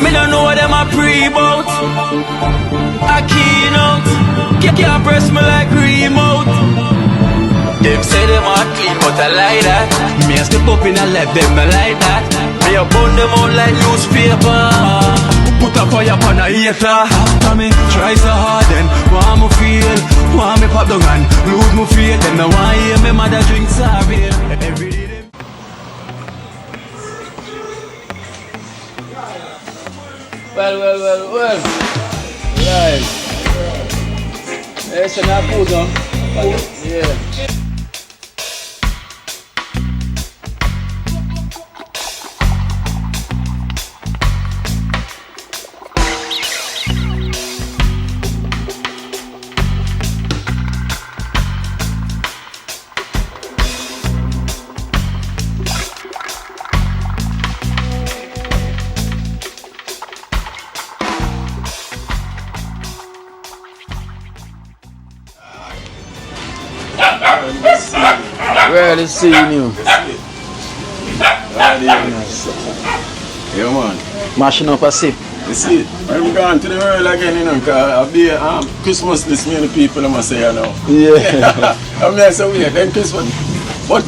Me don't know what them a pre-bout. A keynote. Can't press me like remote. Them say them a clean, but I like that. Me a step up in a left, them I like that. Me a burn them out like newspaper. Put a fire upon a hater. After me try so hard, then want me feel, want me pop down and lose me faith. Them no want hear me mother drink sorry. Every day them. Well. Right. It's an apple, yeah. Rarely seeing you. Yeah, man. Mashing up a sip. You see, I'm going to the world again, you know, because I'll be Christmas list, many people, I must say, you know. Yeah. I mean, so weird, then Christmas. But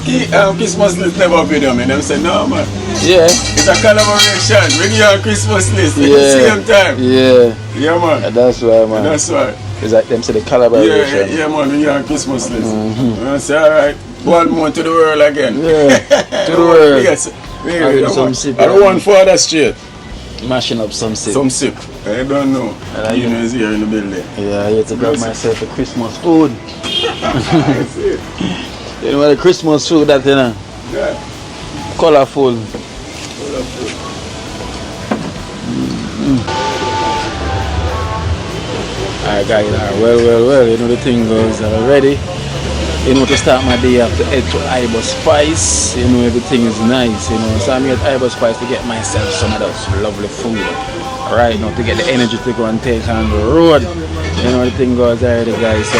Christmas list never be them, and them say, no, man. Yeah. It's a collaboration. Bring your Christmas list at the same time. Yeah. Yeah, man. And that's why, man. And that's why. It's like them say the collaboration. Yeah, man, we are Christmas list. And I say, alright, one more to the world again. Yeah. To the world. Yes. Some I don't want further straight. Mashing up some sip. Some sip. I don't know. You know, is here in the building. Yeah, I had to grab myself a Christmas food. That's it. You know what the Christmas food that, you know? Yeah. Colorful. Alright guys, well, you know the thing goes already. You know, to start my day, I have to head to Iber Spice. You know, everything is nice, you know. So I'm here at Iber Spice to get myself some of those lovely food. Right now, to get the energy to go and take on the road. You know, the thing goes already, guys. So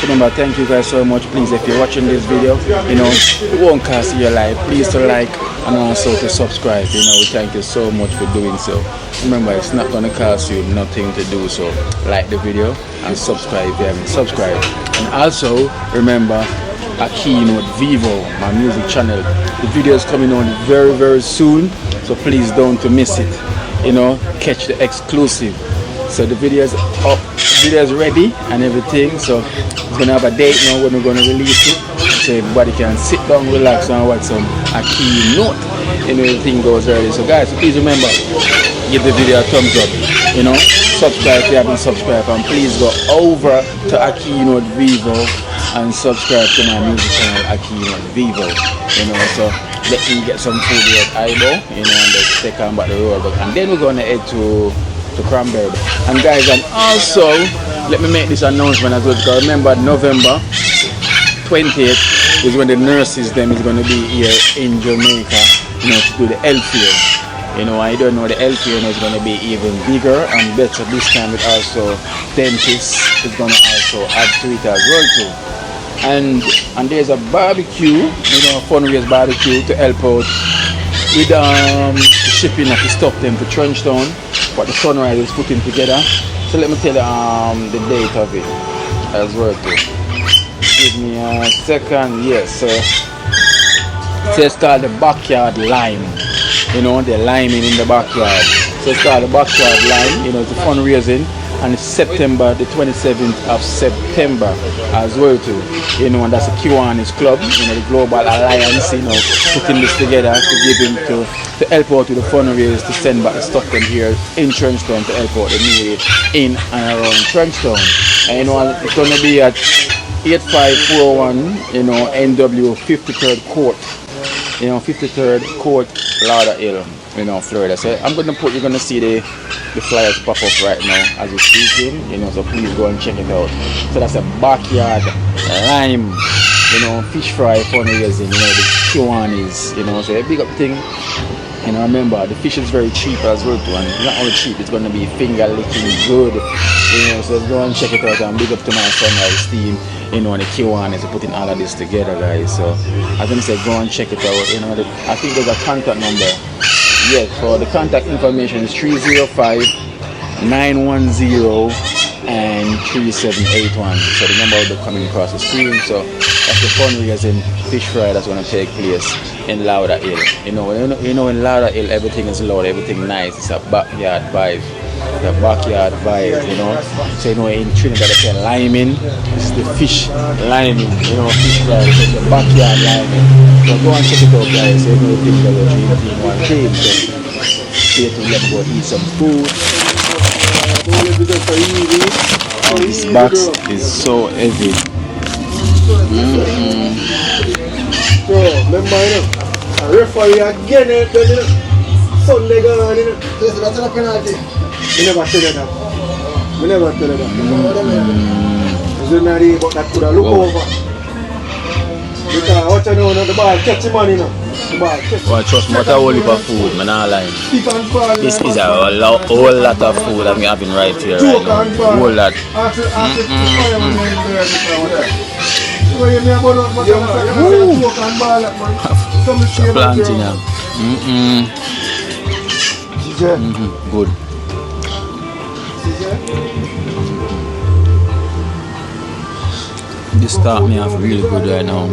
remember, thank you guys so much. Please, if you're watching this video, you know, it won't cost you your life. Please to like and also to subscribe. You know, we thank you so much for doing so. Remember, it's not going to cost you nothing to do so. Like the video and subscribe if you haven't subscribed. And also, remember, a keynote Vivo, my music channel. The video is coming on very, very soon. So please don't miss it. You know, catch the exclusive. So the video is up, the video is ready and everything. So it's gonna have a date now when we're gonna release it, so everybody can sit down, relax, and watch some a keynote. And everything goes early. So guys, please remember, give the video a thumbs up. You know, subscribe if you haven't subscribed, and please go over to a keynote Vivo and subscribe to my music channel, a keynote Vivo. You know, so let me get some food here at Ibo, you know, and let's take on back the road. And then we're gonna head to Cranberry. And guys, and also let me make this announcement as well, because remember November 20th is when the nurses them is going to be here in Jamaica, you know, to do the health fair. You know, I don't know, the health fair is going to be even bigger and better this time. With also dentists is going to also add to it as well too. And there's a barbecue, you know, a fundraise barbecue to help out with the shipping of the stuff them to Trenchtown, what the Sunrise is putting together. So let me tell you the date of it as well too. Give me a second. Yes, so it's called the Backyard Lime. You know, they're liming in the backyard. So it's called the Backyard Lime. You know, it's a fundraising, and it's September, the 27th of September as well too. You know, and that's a Kiwanis Club, you know, the Global Alliance, you know, putting this together to give him to help out with the fundraise, to send back the stuff from here in Trenchtown to help out the needy in and around Trenchtown. And you know, it's gonna be at 8541, you know, NW 53rd Court. You know, 53rd Court, Lauderhill, you know, Florida. So I'm gonna you're gonna see the flyers pop up right now as we're speaking, you know, so please go and check it out. So that's a Backyard Lime, you know, fish fry fundraising, you know, the Kiwanis, you know, so a big up thing. You know, remember, the fish is very cheap as well too, and it's not only cheap, it's gonna be finger licking good, you know, so go and check it out, and big up to my Sunrise team, you know, and the Kiwanis are putting all of this together, guys. So I'm gonna say go and check it out, you know, I think there's a contact number, Yes, so the contact information is 305-910 and 3781. So the number will be coming across the screen. So that's the fundraising fish fry that's going to take place in Lauder Hill. You know in Lauder Hill everything is loud, everything nice. It's a backyard vibe. The backyard vibe, you know. So in Trinidad they say liming. This is the fish liming, fish fry. It's the backyard liming. So go and check it out, guys. So the things that we're drinking one team. So stay tuned, let's go eat some food. This box is so heavy. Bro, remember, I referee again, Sunday gone, that's a penalty. We never tell you that. It's not really, but that could have looked over. Because what you know, the ball catch the man, Well, trust me, what a whole heap of food, man, not lying. This is a whole lot of food I'm having right here right now. A whole lot. Planting now. Good. This start me off really good right now.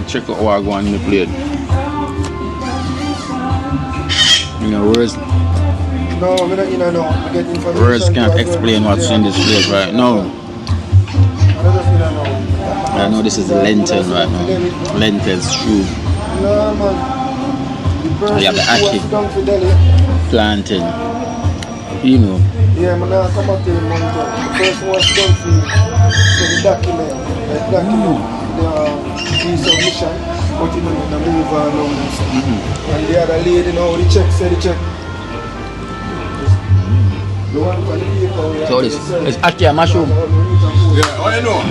Check out what I go on in the plate. Words. No, I'm not in no. I get information. Words can't explain what's in this plate right now. I know this is lentil right now. Lentil stew. No, man. You have the ackee, plantain. Yeah, man, I come up to the mountain. The first one was done for you. So the document, the submission, but you know, the move on now. And the other lady now, the check, say the check. The one for the paper. So this is ackee and mushroom. Yeah, I know.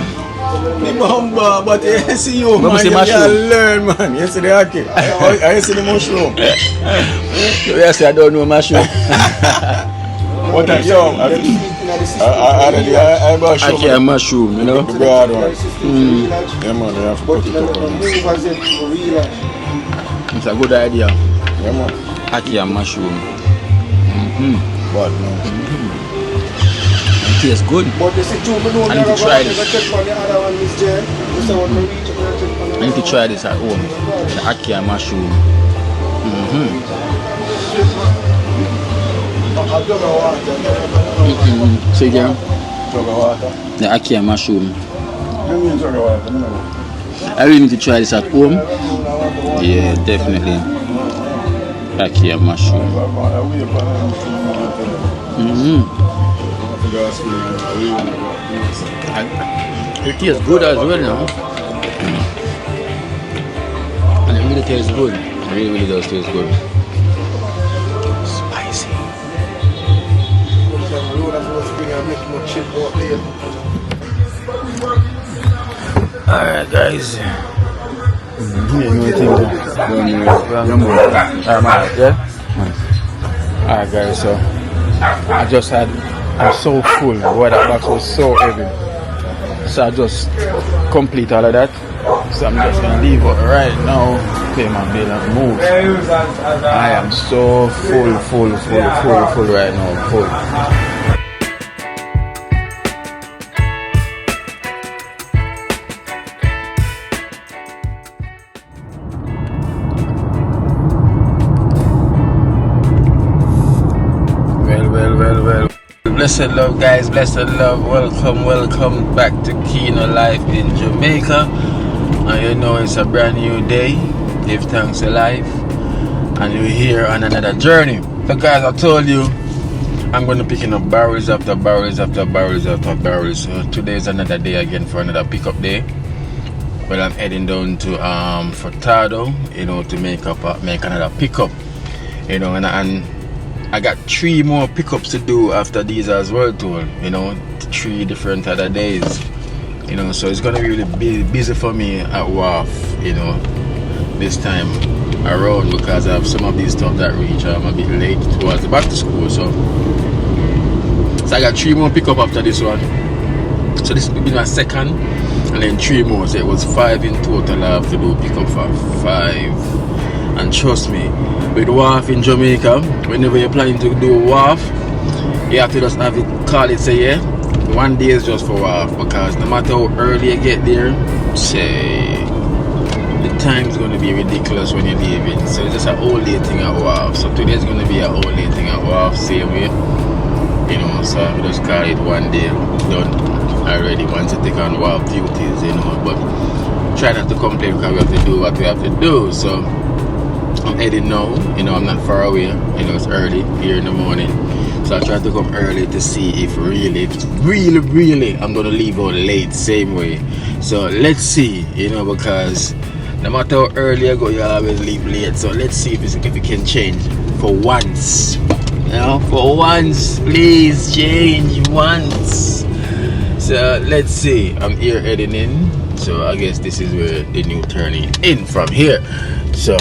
The bamba, but I see you, man. See You mushroom. can learn, man. You see the ackee. I see the mushroom. Yes, I don't know mushroom. What is young? I Ackee and mushroom, The broad one. Yeah, man, they have to But put you it know, up the on move has it for real. It's a good idea. Yeah, man. Ackee and mushroom. But no. It tastes good. But you see, I need to try this. I need to try this at home. The ackee and mushroom. So again, the ackee and mushroom. I really need to try this at home. Yeah, definitely. Ackee and mushroom. It tastes good as well now. And it really tastes good. It really does taste good. Spicy. Alright guys. Alright guys, so I'm so full. Boy, that box was so heavy. So I just complete all of that. So I'm just gonna leave it right now, pay my bill and move. I am so full right now, full. Well. Blessed love, guys, blessed love. Welcome back to Kino Life in Jamaica. And you know it's a brand new day. Give thanks to life. And you're here on another journey. So guys, I told you I'm going to be picking up barrels after barrels. So today is another day again for another pickup day. Well, I'm heading down to Furtado, to make another pickup. And I got 3 more pickups to do after these as well too, 3 different other days, so it's gonna be really busy for me at WAF, this time around, because I have some of these stuff that reach a bit late towards the back to school, so I got 3 more pickup after this one, So this will be my second, and then 3 more. So it was 5 in total. I have to do pick up for 5. And trust me, with wharf in Jamaica, whenever you're planning to do a wharf, you have to just have it, call it, say, yeah, 1 day is just for wharf, because no matter how early you get there, say, the time's going to be ridiculous when you're leaving. So it's just an all day thing at wharf. So today's going to be an all day thing at wharf, same way. You know, so we just call it 1 day done already once you take on wharf duties, you know. But try not to complain because we have to do what we have to do. So I'm heading now, you know, I'm not far away, you know, it's early here in the morning. So I try to come early to see if really I'm gonna leave out late, same way. So let's see, you know, because no matter how early I go, you always leave late. So let's see if it can change for once. You know, for once, please change once. So let's see. I'm here heading in. So I guess this is where the new turning in from here. So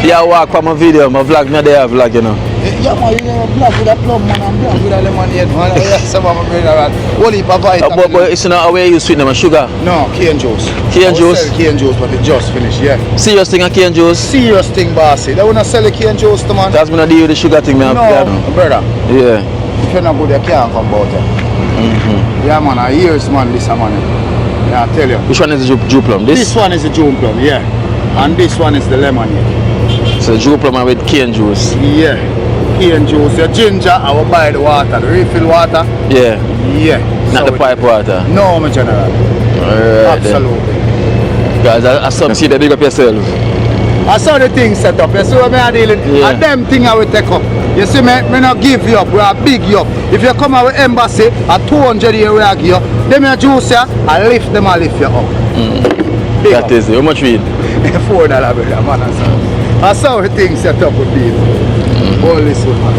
yeah, walk for my video, my vlog, me there vlog, you know. Yeah, man, you vlog with a plum, man, and vlog with a lemonade, man. Some of my brother, what heap of vitamin. But it's not away you sweet them sugar. No, cane juice. Cane juice? Cane juice, but it just finished, yeah. Serious thing, a cane juice? Serious thing, bossy. They wanna sell a cane juice to man. That's gonna deal with the sugar thing, man. No, brother. Yeah. If you're not good, you can't come about it. Yeah, man, years, man, this man. Yeah, I tell you. Which one is the Jew plum? This one is the Jew plum, yeah. And this one is the lemonade. So Jew plum with cane juice? Yeah. Cane juice. Your ginger, I will buy the water. The refill water? Yeah. Yeah. Not so the pipe water? No, my general. Alright. Absolutely. Guys, I saw see the big up yourself. I saw the thing set up. You see what I'm dealing? Yeah. And them thing I will take up. You see me not give you up. We are big you up. If you come out with embassy at 200 year we are give you. Them your juice here, I lift them, I lift you up. That is it. How much weed? $4 brother, man. I saw the thing set up with people. All this one, man.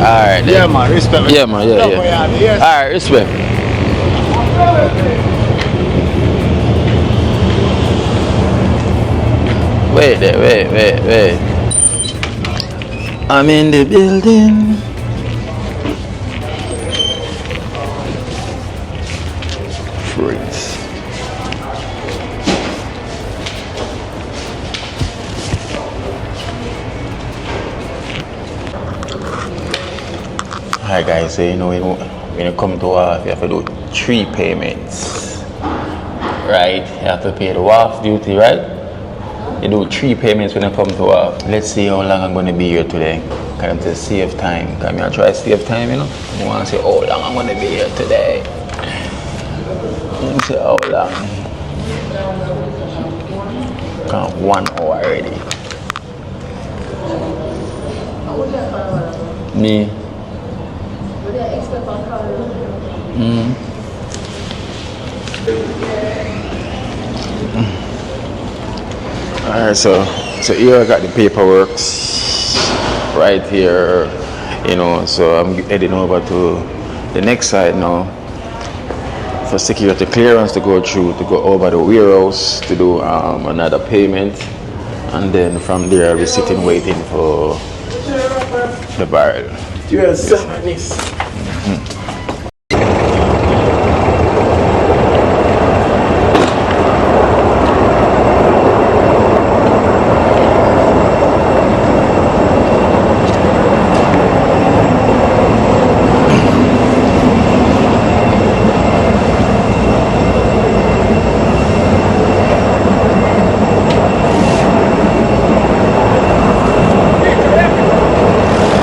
Alright. Yeah, man. Respect. Yeah, man. Yeah. Yes. Alright, respect. Wait. I'm in the building. Freeze. Alright guys, so you know when you come to WAF, you have to do 3 payments. Right? You have to pay the WAF duty, right? You do 3 payments when you come to WAF. Let's see how long I'm going to be here today. Because to save time. Because I try to save time, you know. I want to say how long I'm going to be here today. Let me see how long. 1 hour already. Me. Alright, so here I got the paperwork right here, you know, so I'm heading over to the next side now for security clearance to go through, to go over the warehouse to do another payment, and then from there I'll be sitting waiting for the barrel. Yes.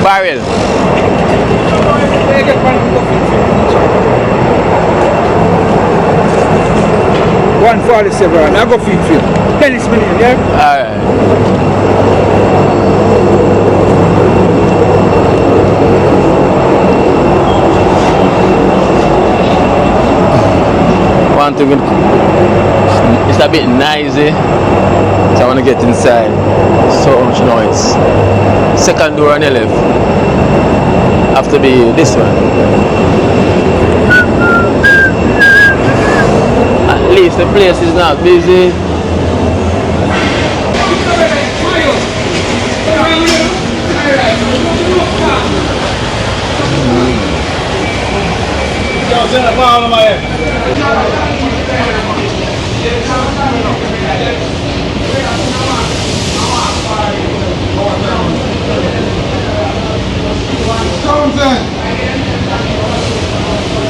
Barrel. 147. I go feed you. Tennis million, yeah? Alright. One thing, it's a bit noisy. So I want to get inside. So much noise. Second door on the left. Have to be this one. At least the place is not busy.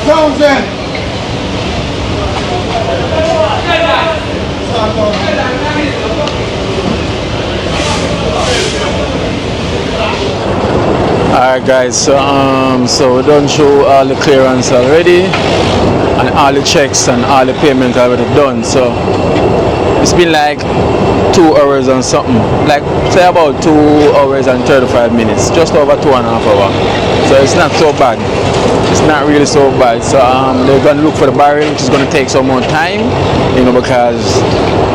Townsend! Alright guys, so we done show all the clearance already and all the checks and all the payment already done. So it's been like 2 hours and something, like say about 2 hours and 35 minutes, just over 2.5 hours. So it's not so bad. It's not really so bad. So they're gonna look for the barrel, which is gonna take some more time, you know, because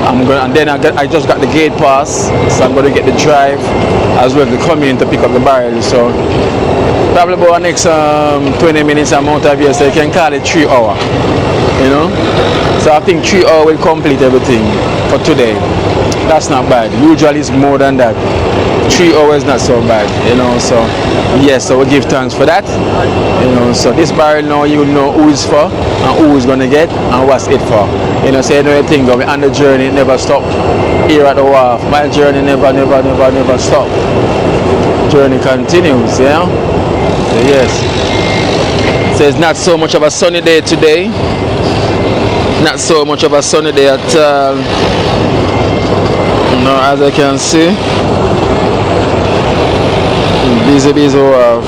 and then I just got the gate pass, so I'm gonna get the drive as well to come in to pick up the barrel. So probably about the next 20 minutes I'm out of here, so you can call it 3 hours, you know. So I think 3 hours will complete everything for today. That's not bad. Usually it's more than that. 3 hours not so bad, you know. So yes, so we give thanks for that, you know. So this barrel now you know who is for and who is gonna get and what's it for, you know. So you know the thing, we're on the journey, it never stop. Here at the wharf, my journey never stop. Journey continues, you know. So yes, so it's not so much of a sunny day today, not so much of a sunny day at all. No, as I can see, busy wharf.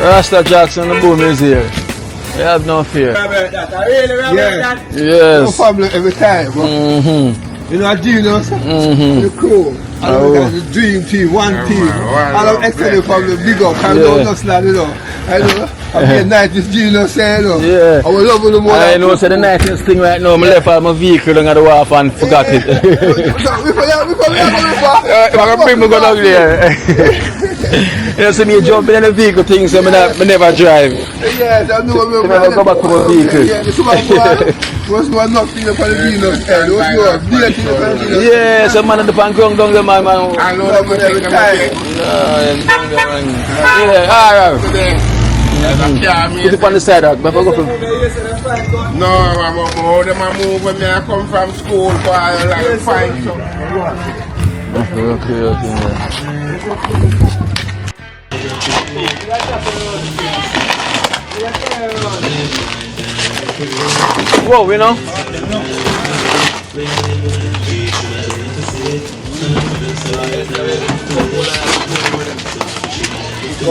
Rasta Jackson, the boom is here. You have no fear. Yes. Yes. No problem every time. You know, Genius, the crew, the dream team, one team. All of excellent from the big up, and no just like, you know. I know, I'm the nicest Genius, you know. Yeah. I will love you more. I know, so the nicest thing right now, I left all my vehicle on the wharf and forgot it. We I'm going there. You see me jumping in the vehicle thing, so I never drive. Yes, I know. I never go back to my vehicle. What's one not in the Palestinian head? What's yours? Yeah, some man in the pan ground down there, man. I know that every time. Yeah, alright. Put it on the side, but go for no, I'm more than I move when I come from school, but I like to find some. Okay. Whoa, you know? I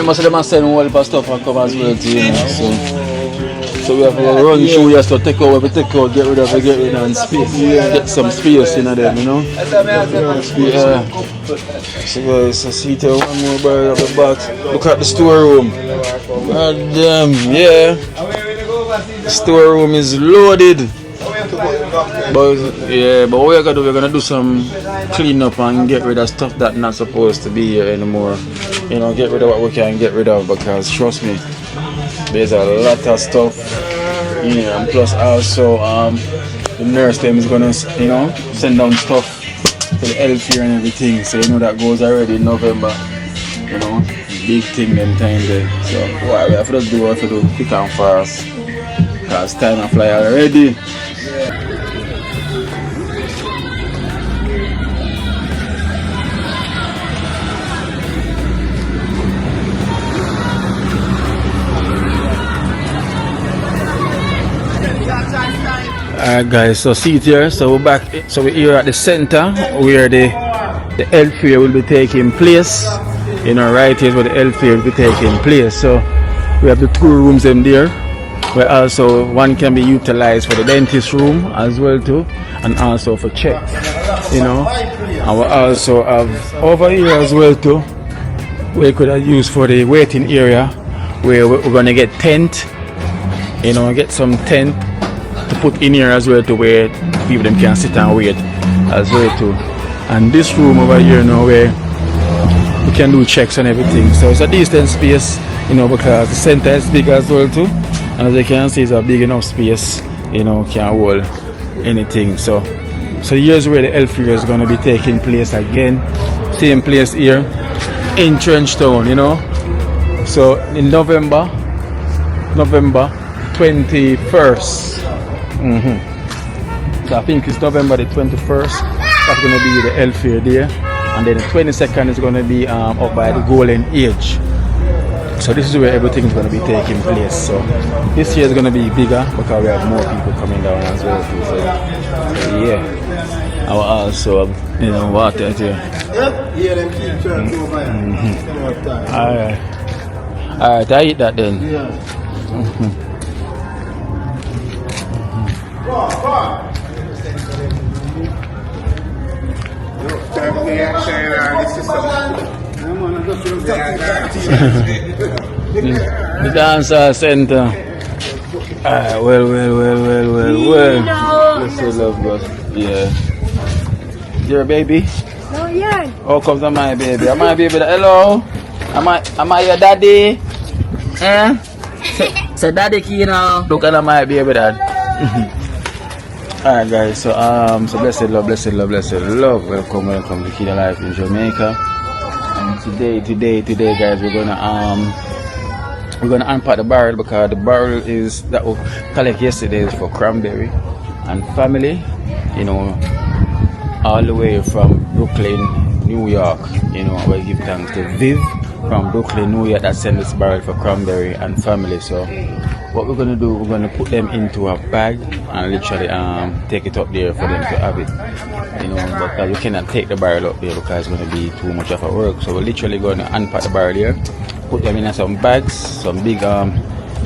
must have send all the stuff and come as well to you know, so we have to run through just to take out, get rid of and space. Get some space in them, you know. Yeah. So guys, I see there one more bird at the back. Look at the storeroom. God damn, yeah. The storeroom is loaded. But what we're gonna do, we're gonna do some clean up and get rid of stuff that's not supposed to be here anymore. You know, get rid of what we can get rid of, because trust me, There's a lot of stuff in here, and plus also the nurse them is gonna, you know, send down stuff for the health here and everything. So you know that goes already in November. You know, big thing them time there. So what we have to just do, what we have to do quick and fast. Cause time to fly already. Alright guys, so see it here, so we're back, so we're here at the center where the health fair will be taking place. You know, right here is where the health fair will be taking place. So we have the 2 rooms in there, where also one can be utilized for the dentist room as well too, and also for check, you know. And we also have over here as well too, we could have used for the waiting area, where we're gonna get tent, you know, get some tent to put in here as well to where people them can sit and wait as well too. And this room over here now where we can do checks and everything. So it's a decent space, you know, because the center is big as well too. And as you can see, it's a big enough space, you know, can hold anything. So here's where the health fair is going to be taking place again. Same place here in Trenchtown, you know. So in November 21st. So I think it's November the 21st. That's going to be the health fair there. And then the 22nd is going to be up by the Golden Age. So this is where everything is going to be taking place. So this year is going to be bigger because we have more people coming down as well too. So yeah, I will also have, you know, water here. Alright, I eat that then. The dancer center. Well. Let's say love God. Yeah. You're a baby? No, yeah. Oh, comes on my baby. Am I baby? Hello? Am I your daddy? Eh? So daddy Kino. Look at my baby dad. Alright guys, so blessed love. Welcome to Kid Life in Jamaica. And today guys, we're gonna unpack the barrel, because the barrel is that we collect yesterday is for Cranberry and family, you know, all the way from Brooklyn, New York. You know, I will give thanks to Viv from Brooklyn, New York, that sent this barrel for Cranberry and family. So what we're gonna do, we're gonna put them into a bag and literally take it up there for them to have it. You know, but we cannot take the barrel up there because it's gonna be too much of a work. So we're literally gonna unpack the barrel here, put them in some bags, some big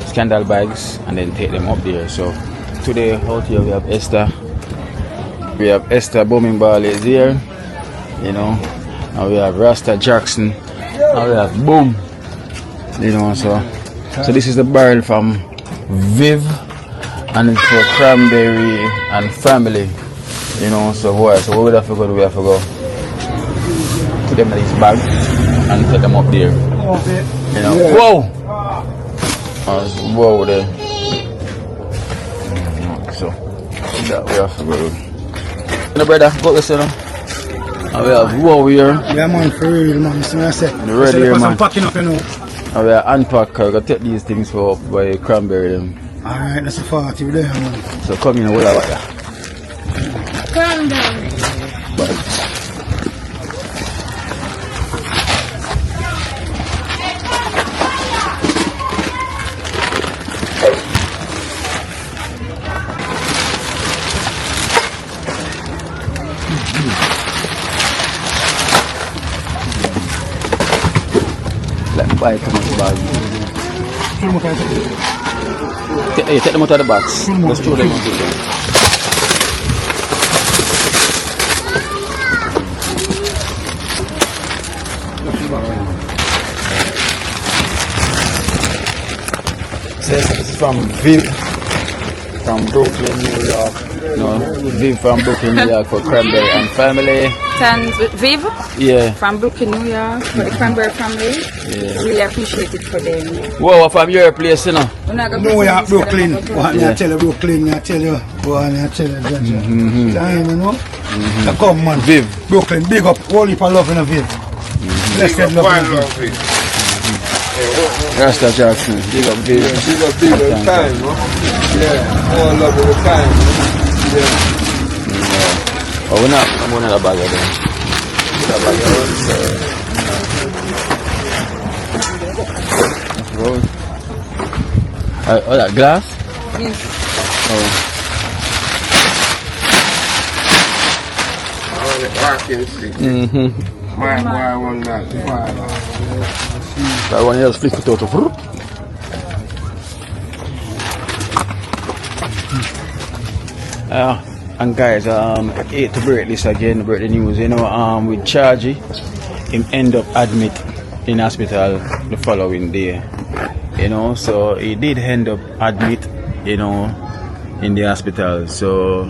scandal bags, and then take them up there. So today out here we have Esther. We have Esther Booming Ball is here, you know, and we have Rasta Jackson, and we have Boom, you know. So this is the barrel from Viv, and it's for Cranberry and family, you know. So what we have to go? We have to go put them in this bag and take them up there, you know. Whoa! Whoa there. So that we have to go. No brother, go listen. And we have whoa here. Yeah man, for real man, so I said. The red here man. Packing up, you know. And we are unpack, we gotta take these things for up by Cranberry them. Alright, that's a 40 there man. So come in and we'll have that. Cranberry. Buy come out the bag. Take them out of the box. Let's throw them out there. So this is from Viv from Brooklyn, New York. No, Viv from Brooklyn, New York for Cranberry and family. Congratulations with Viv Yeah. from Brooklyn, New York, for the Cranberry family. Yeah. Really appreciate it for them. Whoa, from your place, you know. We're not gonna New York, present this for Brooklyn. them, but What Yeah. I tell you, Brooklyn, I tell you. Boy, I tell you, Jaja. You know? Now come, man. Viv. Brooklyn, big up. All people loving a Viv. Blessed love. Rasta Jackson. Big up, big up. Big up time, no? Yeah, all love all the time. Yeah. Oh, we're not a bag of them. Oh, that glass? Yes. Oh. Why one that? That one else flick it out of root. And guys, hate to break this again, break the news, you know, with Chargy, him end up admit in hospital the following day, you know, so he did end up admit, you know, in the hospital, so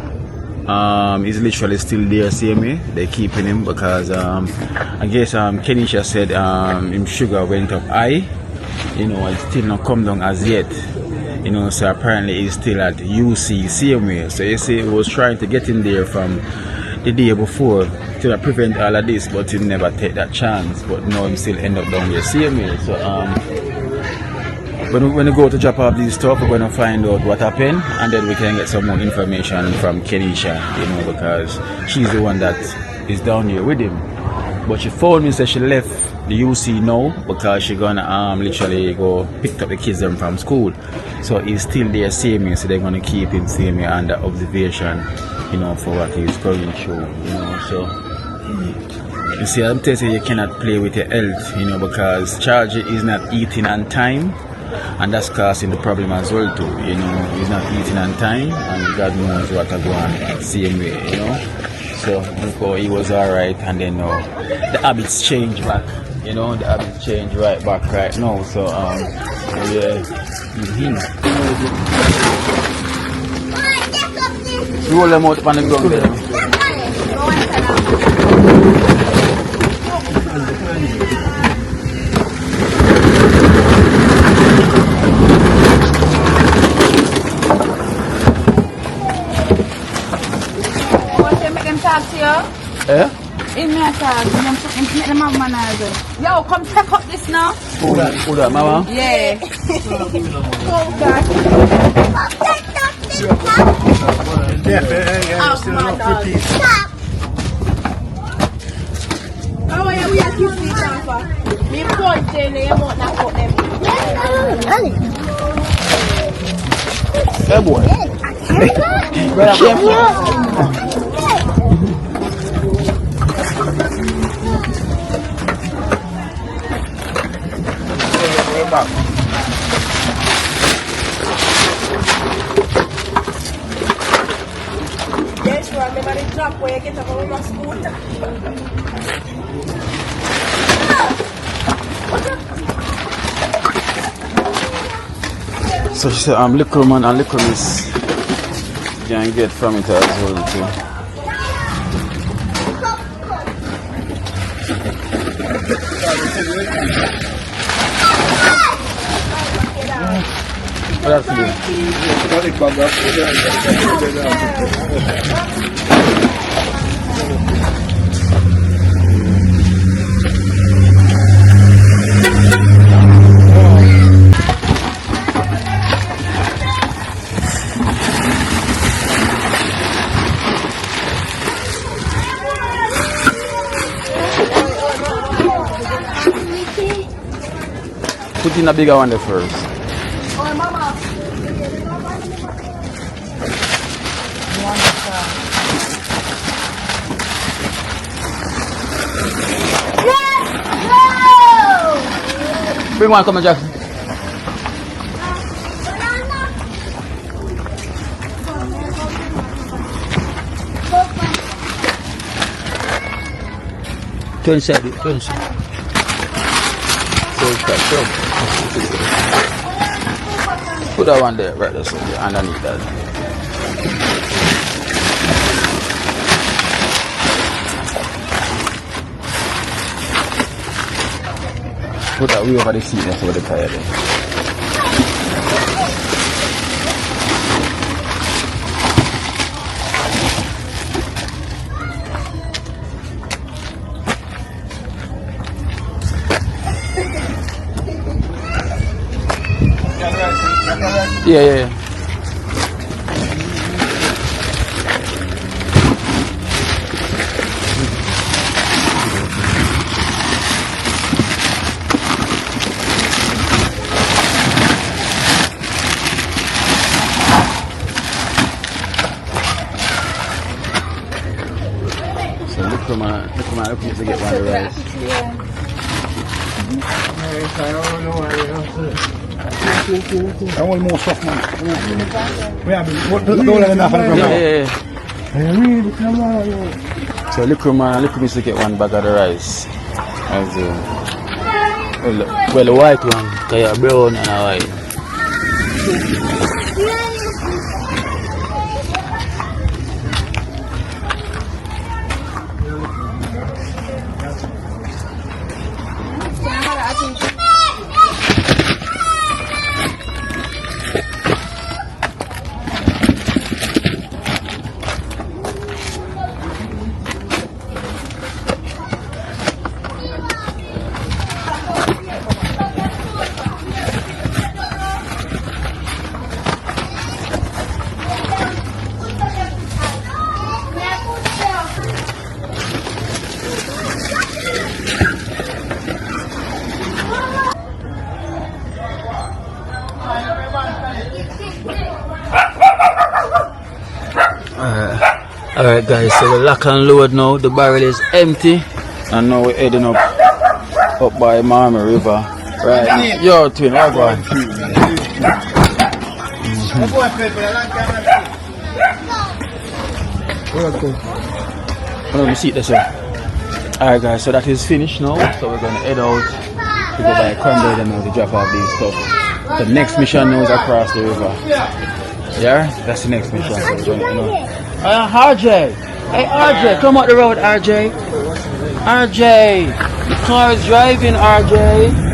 he's literally still there, same way, they're keeping him because I guess Kenisha said him sugar went up high, you know, it's still not come down as yet. You know, so apparently he's still at UC same way. So you see, he was trying to get in there from the day before to prevent all of this, but he never take that chance. But now he still end up down there same way. So when we go to drop off these stuff, we're going to find out what happened, and then we can get some more information from Kenisha, you know, because she's the one that is down here with him. But she phoned me, said she left the UC now because she gonna literally go pick up the kids them from school. So he's still there same way, so they're gonna keep him same way under observation, you know, for what he's going through, you know. So you see, I'm telling you, you cannot play with your health, you know, because Chargy is not eating on time, and that's causing the problem as well too, you know. He's not eating on time, and God knows what are going same way, you know. So before he was alright, and then now the habits change back, you know, the habits change right back right now. So yeah, roll them out on the ground there. Eh? In my tag, make them have manager. Yo, come check up this now. Who that, mama? Yeah. Oh yeah, we are keeping it down for me point in there, but not put them. Hey boy. Where are you? Yes, remember the drop where you get up on my scooter. So she said, liquor man and liquor miss. You can get from it as well too. What Put in a bigger one there first. Oh, mama. Bring one, come on, Jackson. Turn side, turn side. Put that one there, right there, so underneath that. put that way over the seat next over the tire there. Yeah. So look for my looking to get one of the rice. I want more soft man. Don't enough. Yeah. So look for me to get one bag of the rice. As well, the white one, they are brown and a white. Alright guys, so we lock and load now. The barrel is empty and now we're heading up by Marmy River. Right, your twin, what going? Let me see this here. Alright guys, so that is finished now. So we're gonna head out to go by Cranberry now to drop off these stuff. The next mission now is across the river. Yeah, that's the next mission. So we're gonna, RJ! Hey RJ, come up the road, RJ! RJ! The car is driving, RJ!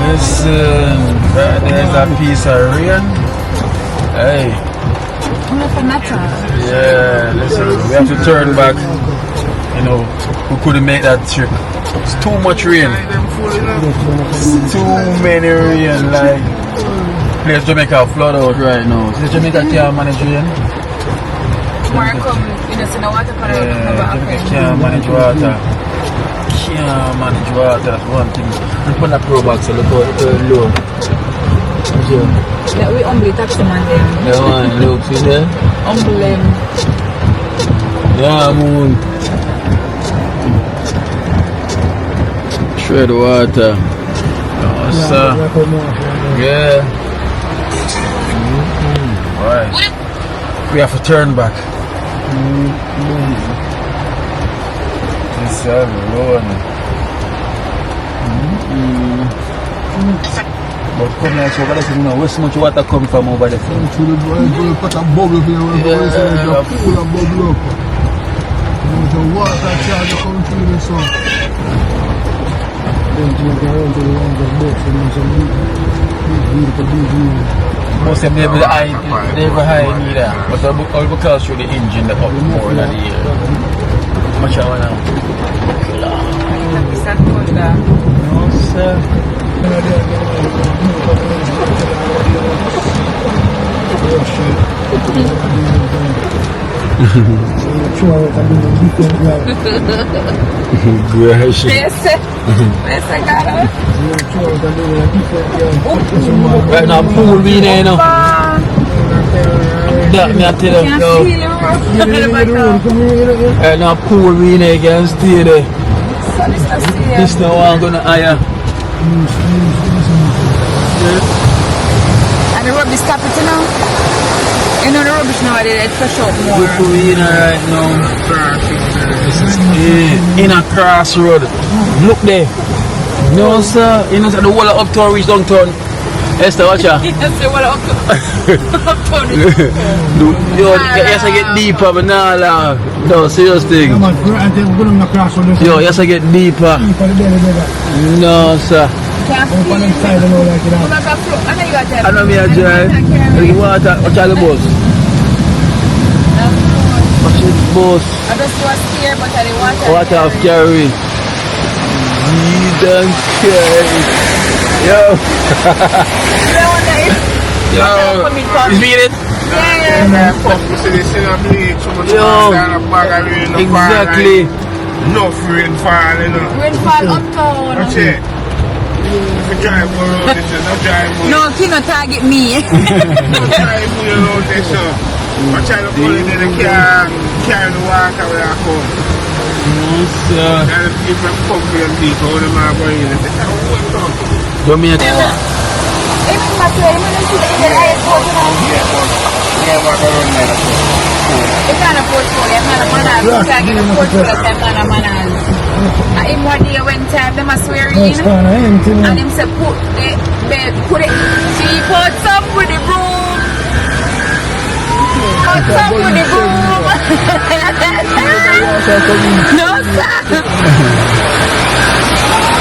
Listen, there's a piece of rain. Hey. Yeah, listen, we have to turn back. You know, we couldn't make that trip. It's too much rain. It's too many rain. Like, place Jamaica flood out right now. So Jamaica can't manage rain. Jamaica can't manage water. Can't manage water, that's one thing. And put that pro box, so look how low. Yeah, we only taxi man there. Yeah, man, look, see there? Humble. Yeah, moon. Shred water. Yeah. Right. We have to turn back. Nice alone. But come here, so over there, you know, where so much water come from over there? To the put a bubble here, full of bubble up. The water charge come through the sun. Then you go around to the boat, so there's some beautiful. Most of them never high neither. But all because through the engine that up more than the air. Much I wanna. No, sir. Right now, pool we there, you know. That me I tell you, right now, pool we there, you can stay there. This now I'm gonna hire. And the rubbish carpet, you know? You know the rubbish nowadays, it's fresh out more. Look where we in right now. This is in a crossroad. Look there. No sir, you know the whole of uptown reach downtown. Esther, watch out. Yes, the whole of uptown. Yo, yes I get deeper, but nah, no, serious thing. Yo, yes I get deeper. No sir. I know me a drive. Water, watch out the bus. Watch the bus. I just was scared, but I didn't want to. Water of carry. You don't carry. Yo. Yo. You feel it? Yeah. Yo. Exactly. No rainfall, you know. Rainfall uptown. That's it. We drive around this, no drive around. No, he not target me. No drive around this, so. I try to pull it in the car, carry the water where I come. Yes, sir. And the people come here and people, all them are going in. They say, what's up? Don't me a If my play, I'm going to see the airport now. Yeah, walk around there. It's not a portfolio, I'm not a man. I'm trying to get a portfolio, I'm not a man. In one day when time, them are swearing in. And him say, put it, she puts up with the broom. Puts up with the broom. No, sir.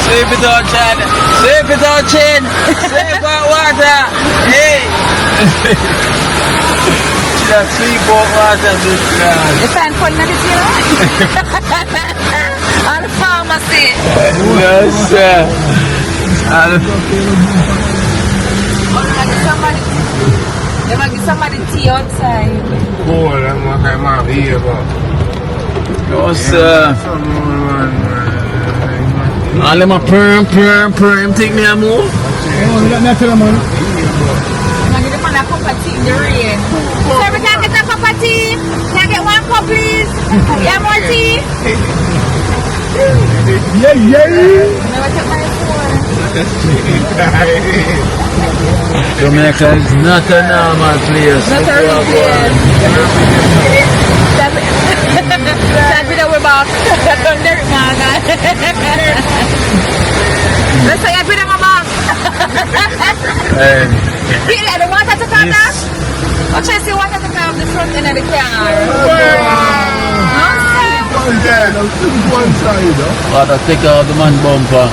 Save it all, Chan. Save it all, Chan. Save our water. Hey. Just sweep out water, this guy. You find fun in the jail? On the pharmacy. Yes, sir. They might get somebody tea outside. Cool, I'm not going to be here, but. No, sir. All them a perm, take me a move. Oh, that's it, man. I'm going to get a cup of tea in the rain. Sir, we can get a cup of tea? Can I get one cup, please? Yeah, more tea? Yeah. Never take my phone. Jamaica is not a normal place. Not a real place. That's it, we're back. Let's say I've been in my back. Really, I don't want her to come down. I'll try to see water to come the front end of the car. One side, Water take out the man bumper.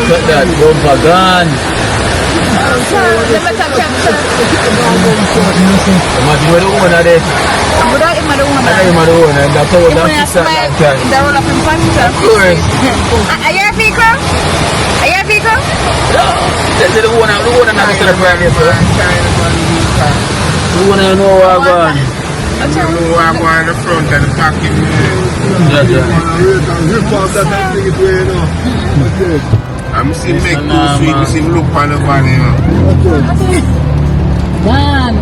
Cut that bumper gone. Let me touch capture. Imagine where the woman are there. I'm going to eat my woman. I know the woman and that's how If that we fix that smile, time. they roll up in front of Of course. Are you a vehicle? Are you a vehicle? The woman not to the private, sir. The woman know where I'm going. You know I'm going in the front and the back in the Rip off that thing it way, you know. I'm seeing make too sweet, I'm seeing look on the van, you know. Man.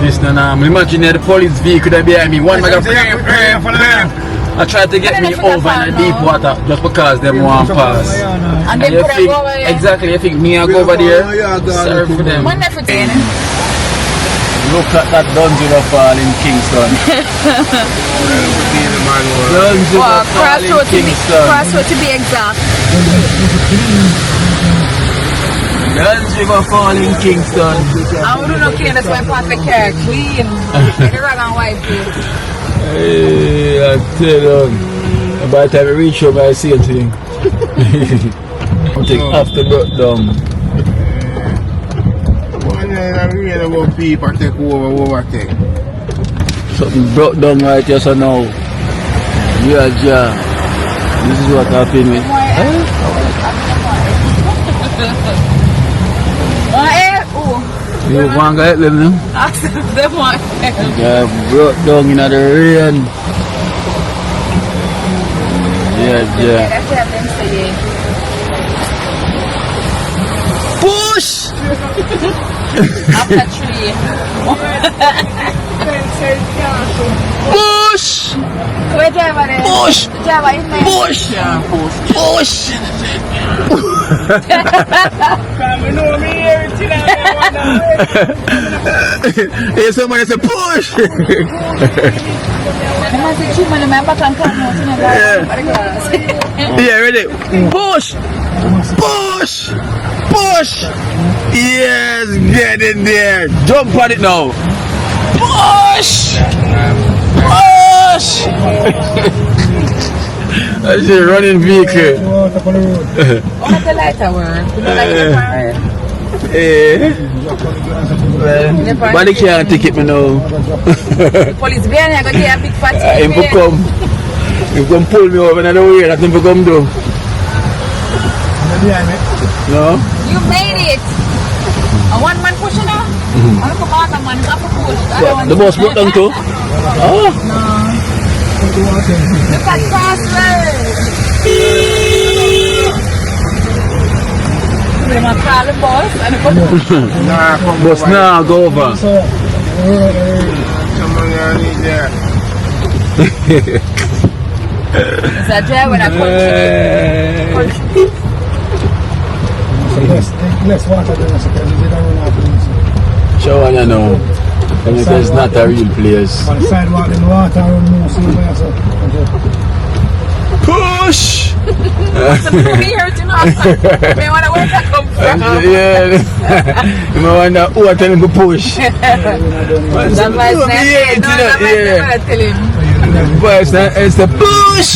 This no normal. Imagine the police vehicle that behind me. One mega I tried to get me over in the deep water just because them want pass. And they you put think, go away. exactly, you think me I go over there? Serve for them. One left for 10. Look at that Dungeon fall in Kingston. Dungeon fall in Kingston. Crossroad to be exact. Dungeon fall in Kingston. I wouldn't know clean, that's why I pass the car clean. The rag and wipe it. Hey, I tell you. By the time I reach home, I see a thing. Something after breakdown. One day I really about people take overtake. Something broke down right here, so now. Yeah, yeah. This is what happened with. You want to get them? Ask them one. Yeah, broke down in the rain. Yeah, yeah. That's what I'm saying. Push! After tree. Push! Where driver there? Push! Driver in there. Push! Push! Hey, somebody say push! Yeah, ready? Push! Push! Push! Yes, get in there. Jump on it now. Push! Push! That's a running vehicle. What the lighter work? You don't like the fire? Well, but they can't take it me now. Police behind you, I got to get a big fat Him for come. Him come pull me over another way. That's him for come do. No? You made it! A one man pushing now? I don't forgot a man, not for push. What, the bus broke down too? Oh? Look at Cranberry! We're going to call the bus and the Bus now go over. It's a drive when I punch. Less water than us because they don't want to. Show on you know. It's not a real place. On the sidewalk in the water and more so. Push! Something here to know. I wonder where that come from. Yeah. You might wonder who I tell him to push. That's why it's not. No, that's why I tell him. But it's the push!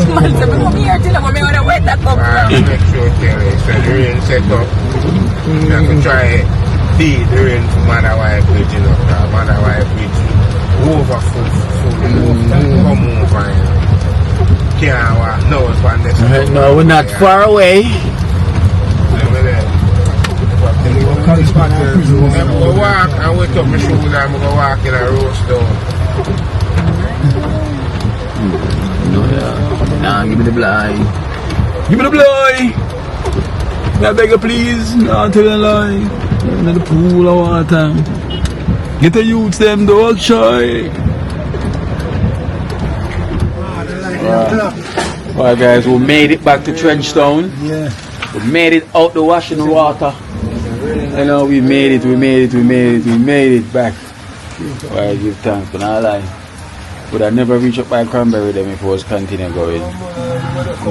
Man, so come here to know. I wonder where that come from. Make sure Kelly, so the rain set up. You have to try feed the rain to Mother-Wife Bridge, you know, Mother-Wife Bridge overfull, come over. Can't walk, no, it's one day. No, we're not far away. I'm going to walk and wake up my shoulder, I'm going to walk in a roast down. No, yeah. Nah, give me the blind. Give me the blind! I beg you please, not tell a lie. In the pool of water. Get the youths them dog shy. Alright guys, we made it back to Trenchtown. Yeah. We made it out the washing water. You know, we made it back. Alright, give thanks, but not lie. Would I never reach up by Cranberry them if it was continue going?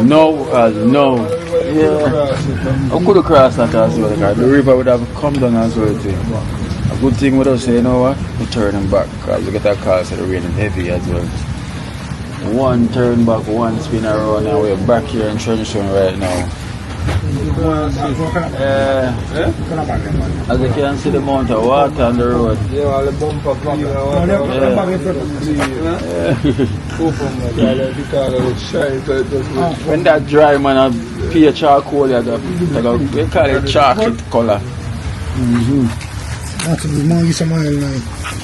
No, no. Yeah. I could have crossed that as well. Because the river would have come down as well too. A good thing with us, you know what? We turn them back because we get that car so the raining heavy as well. One turn back, one spin around, and we're back here in Trenchtown right now. As you can see the amount of water on the road. When that dry man a pure charcoal, we call it chocolate color. That's a good some oil now.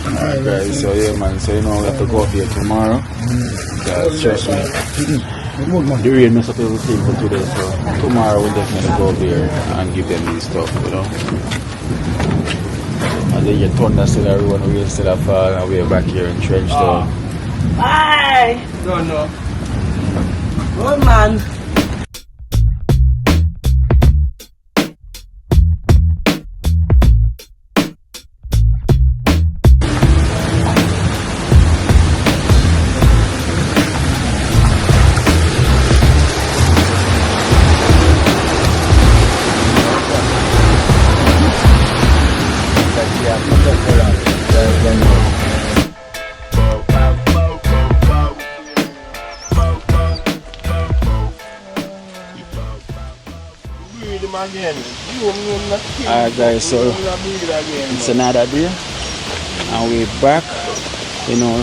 Alright guys, so yeah man, so you know we have to go up here tomorrow. Trust me. The rain mess up everything for today, so tomorrow we'll definitely go up here and give them these stuff, you know. And then your thunder still everyone will still have fall and we're back here in Trenchtown. Bye. No. Good man. Alright guys, so it's another day and we're back. You know,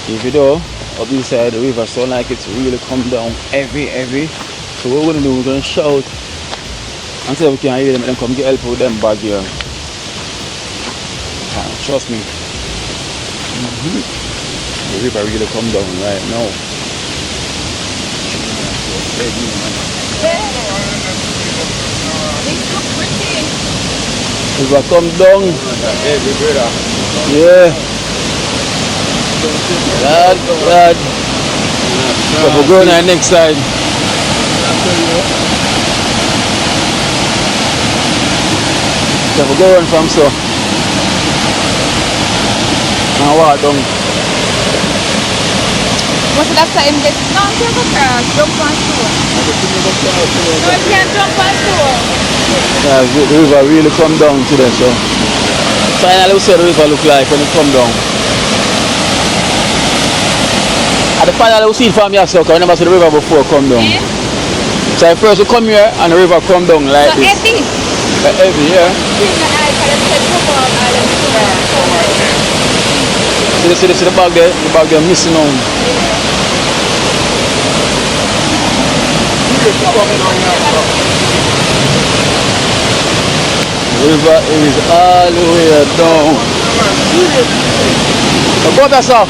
if you know up this side of the river, so like it's really come down heavy. So what we're gonna do, we're gonna shout until we can hear them and then come get help with them back here. Trust me. The river really come down right now. River come down. Yeah. Lad. So we're going on the next side. So we're going from so. Now walk down. What's that time? No, can't go across. Jump on shore. No, you can't jump on shore. Yeah, the river really come down today, so finally we see the river look like when it come down. At the finally we see it from here, so I never see the river before come down. Yeah. So first we come here and the river come down like So this. heavy. Heavy, yeah. See the bag there missing on. The river is all the way down. So go there, sir.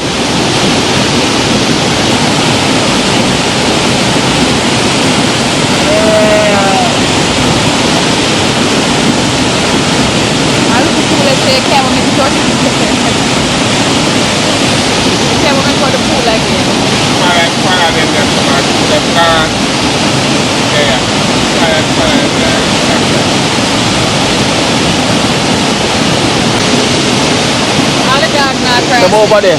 Come over there.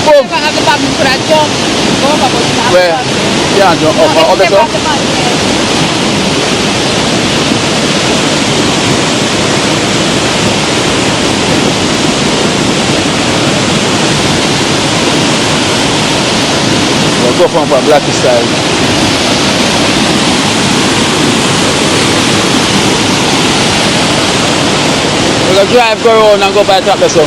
Boom. Where? Yeah, jump up there, sir. We'll go from a black side. We're gonna drive, go around and go by the top there, so.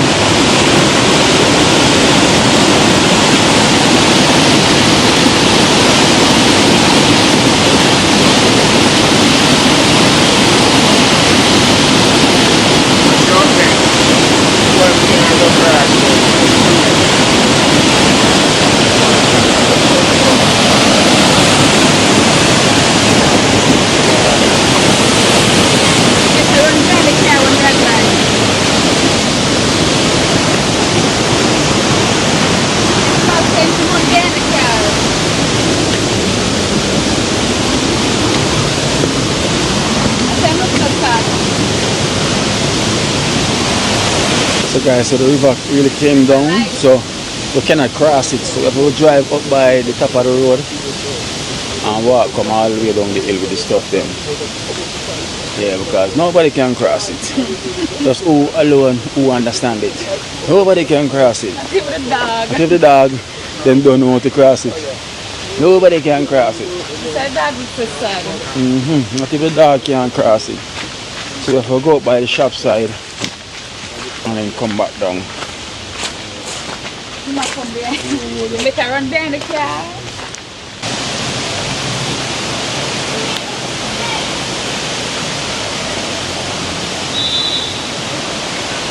So guys, so the river really came down, so we cannot cross it. So if we drive up by the top of the road and walk come all the way down the hill with the stuff then. Yeah, because nobody can cross it. Just who alone who understand it. Nobody can cross it. Until the dog then don't know how to cross it. Nobody can cross it. Until the dog can't cross it. So if we go up by the shop side and then come back down. You must come there. You better run behind the car.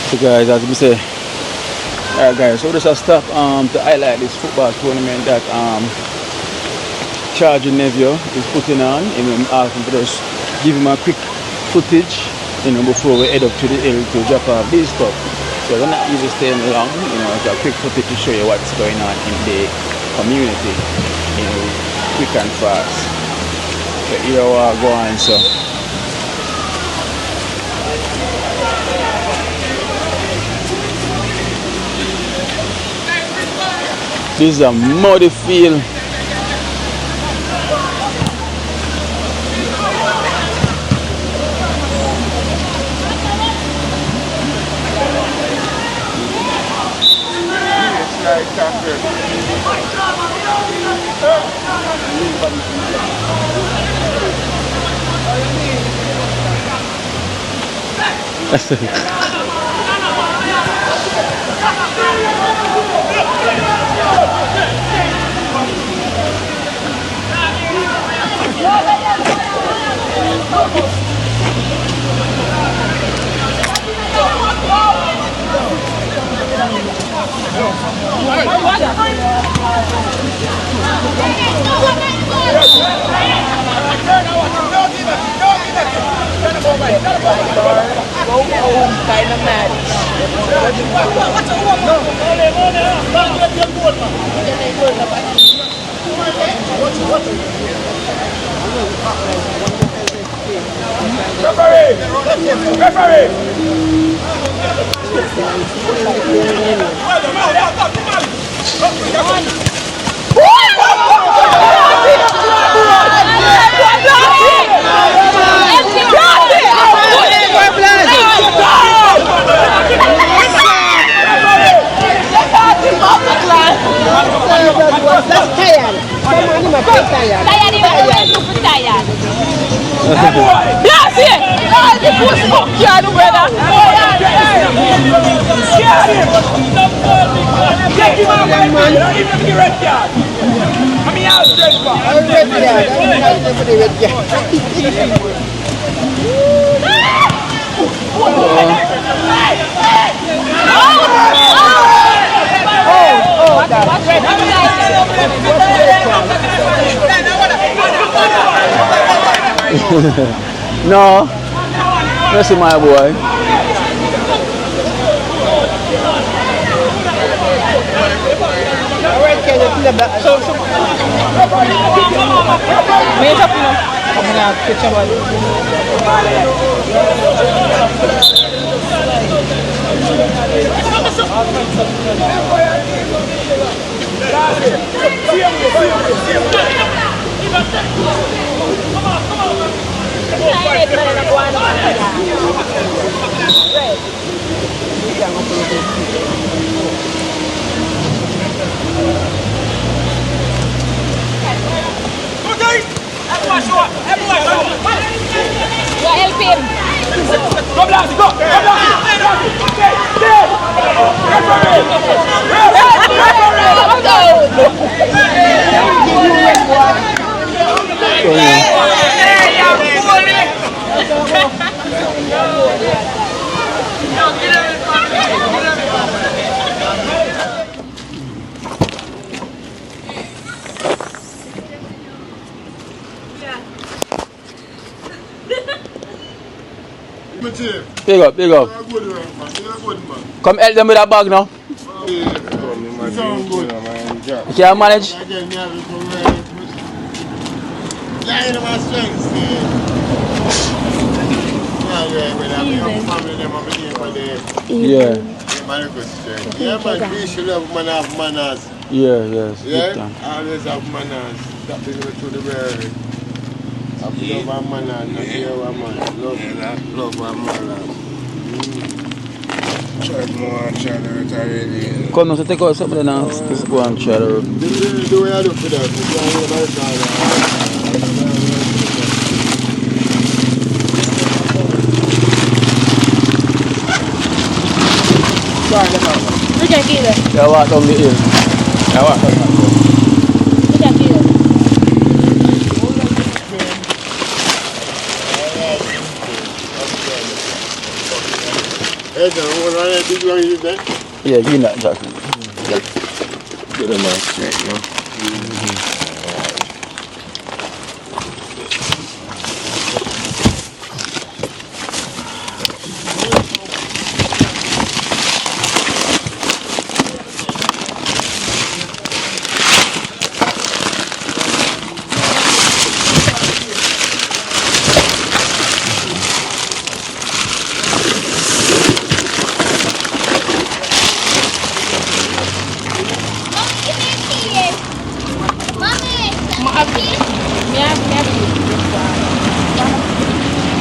So guys, as we say, alright guys, so this is stuff to highlight this football tournament that Charging Nephew is putting on. And I'm asking for us give him a quick footage, you know, before we head up to the hill to drop off this stuff. So we're not even staying long, you know, it's a quick footage to show you what's going on in the community, you know, quick and fast. So here we are going, so. This is a muddy field. No, that's my boy. Help him. Big up, big up. Come help them with that bag now. You can manage? Yeah. Yeah, yes. Yeah, always have manners. That is to the world. Love our manners, not fear our manners. Love our manners. Try more, try to retire. Come now, so take out something now. Let's go and try to. Do what I do for that. Yeah, walk down the hill. Yeah, walk down the hill. Hey, what big one is that? Yeah, give me that, Jack. Get them out straight, you know.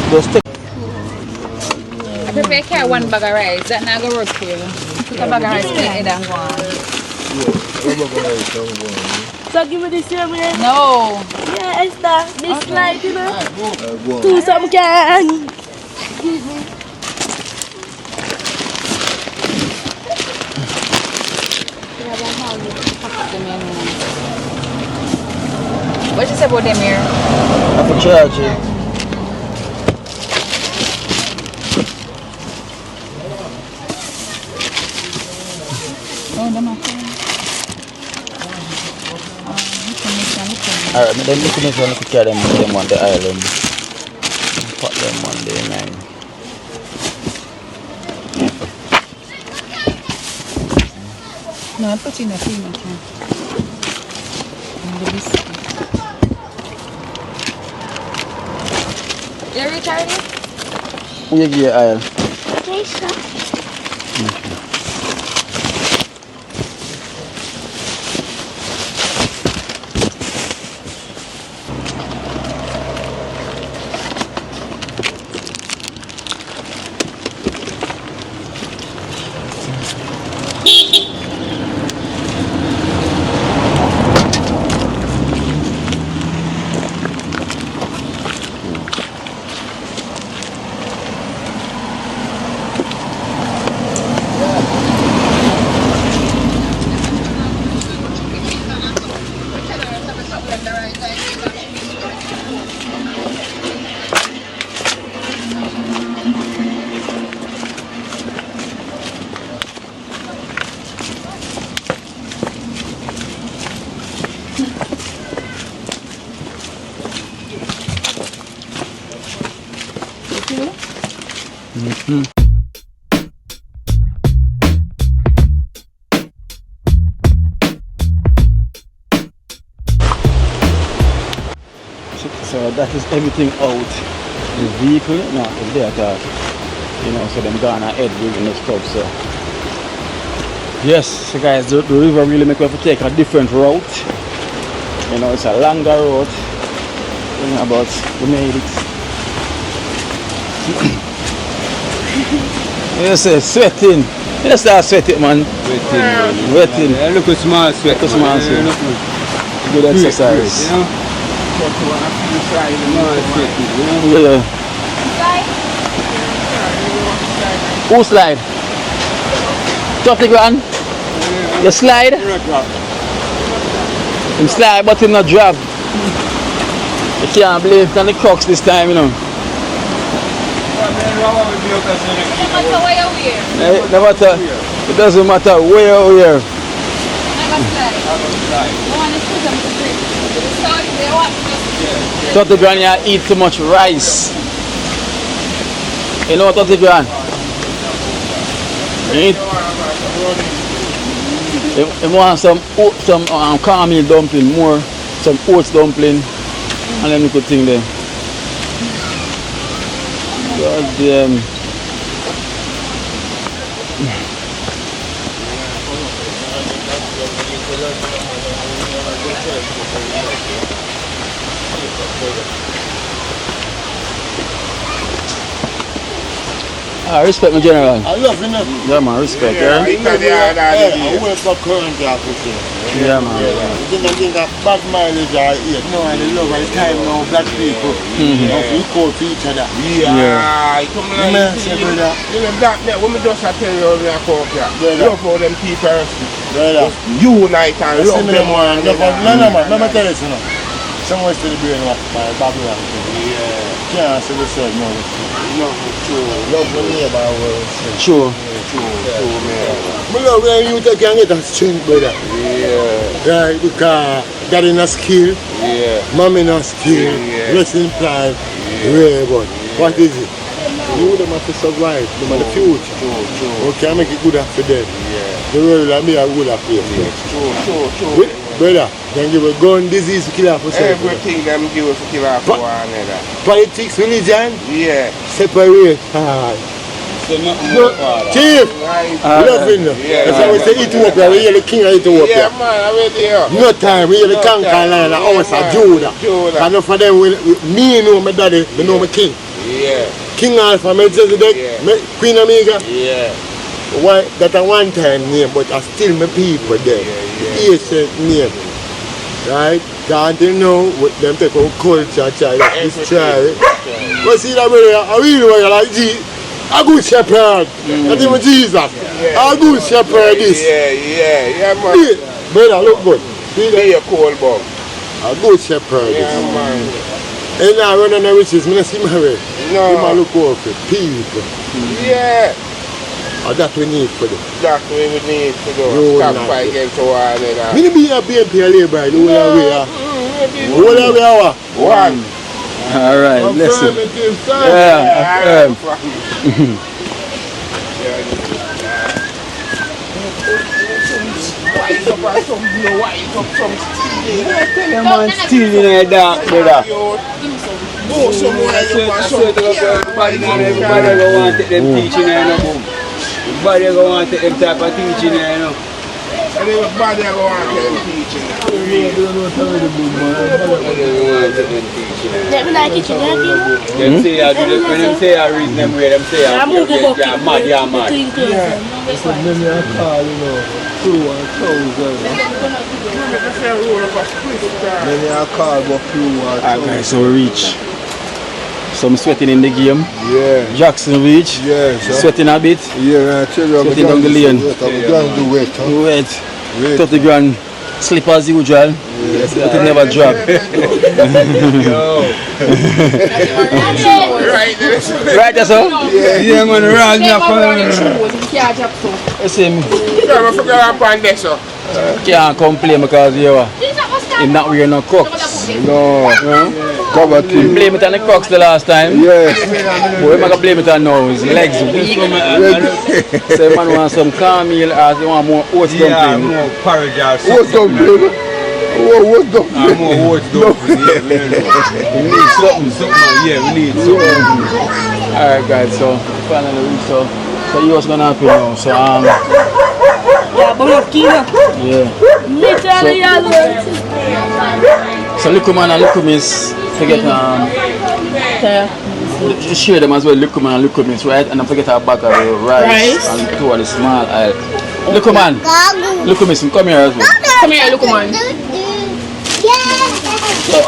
Just take. Prepare carry one bag of rice. That not gonna work for you. Put a bag of rice in it and go on. Yeah, one bag of rice, don't go on. So give me this here, man. No. Yeah, Esther. This slide, you know. Do some can. What you say about them here? I have to charge you. Oh, them are Alright, then look at me, look at them on the island. Put them on the line. No, I put in a few much. You reach already? Who you give your aisle? Okay, sir. So that is everything out. The vehicle, no, it's there at all. You know, so them gone ahead with the stuff. So yes, so guys, the river really make us take a different route. You know, it's a longer route. You know, but we made it. Yes, sweating. Let's start sweating, man. Wetting. Yeah, look at small sweat. Look at small sweat. Good exercise. You know? Yeah. Who slide? 30 grand? You slide? Him slide but him not drop. You can't blame it on the crux this time, you know. No matter, it doesn't matter where or where. Thirty grand, you eat too much rice. You know 30 grand? You eat. You want some caramel dumpling more, some oats dumpling, and then you could think there. God damn. I respect my general. I love you, know. Yeah, man, respect, yeah. I work for current officer. Yeah, man. I think that bad mileage are here. No, and the love and time now, black people. We call to each other. Yeah, come on. You know, black men, when we just tell you how they are called, love all them people. Unite and love them one. No, man, let me tell you something. Someone still brain my Babylon. Yeah. Can't say the same, no. No, true. Love the neighbor world. True. True, man. I love when you can get a strength, brother. Yeah. Right, because God in a skill. Yeah. Mom in a skill. Yeah. Wrestling plan. Yeah, but what is it? You them have to survive. Them are the future. True. Okay, I make it good for them. Yeah. The world will be a good place. True. Brother, then give a gun, disease to kill off for self. Everything them give us to kill off for one another. Politics, religion, Yeah. separate. Chief, Right. nothing. That's how we say Ethiopia, we hear the king of Ethiopia. Yeah, man, I read here. No time, we hear the conquer land, the house of Judah. And enough of them, me know my daddy, me know my king. Yeah. King Alpha, Melchizedek, Queen Omega. Yeah. Why, that a one time name, but I still my people there. Yeah. Ancient name. right? Can't you know what them take our culture, child, destroy it. But see that way, I really want to like Jesus. A good shepherd. Not even Jesus. A good shepherd is. Yeah, man. Brother, look good. See Be that? a cold bug. A good shepherd is. Yeah, man. And now when the riches, I see married. No. You might look over for people. Yeah. And that we need for them. That's what we need to do. Roll Stop now. fight against one another. Me be a BNP labor, the whole way. The whole way hour. One. All right, listen. Affirmative, son. Yeah, White up and some blue, white up some steel. Man, still in the dark, brother. Go somewhere you want some Everybody go want to take them teaching there, no boom. Everybody go want to take them type of teaching there, you know. And everybody go on to them teaching. Let me like it, you know. Them say I do when them say I reason them way, them say I mad, yeah mad. Many a car, you know, 2,000. Many a car go through. Alright guys, so we reach. Some sweating in the game. Yeah. Jackson reach. Yeah, sir. Sweating a bit. Yeah, Sweating down the lane. I'm wet, huh? Wet. 30 grand. Slip as usual. But it never drop. Right, that's all? Yeah, man, rag me up. You see me? Never forget about this, sir. Can't complain because you him not wearing no Crocs. No. Cover He team. blame it on the Crocs the last time. Yes. But we're not gonna blame it on now. His legs weak. So man want some cornmeal or he want more oats Yeah, dumpling. more porridge or What's something. up, baby? What's up? More oats dumpling. We need something, yeah, we need something. Alright guys, so finally reached so you what's gonna happen now? So Yeah, but not kilo. yeah. Literally, So look man and look miss forget share them as well, look man and look miss, right? And don't forget our bag of the rice and two of the small aisle. Look man, look miss, come here as well. Come here, look, man. So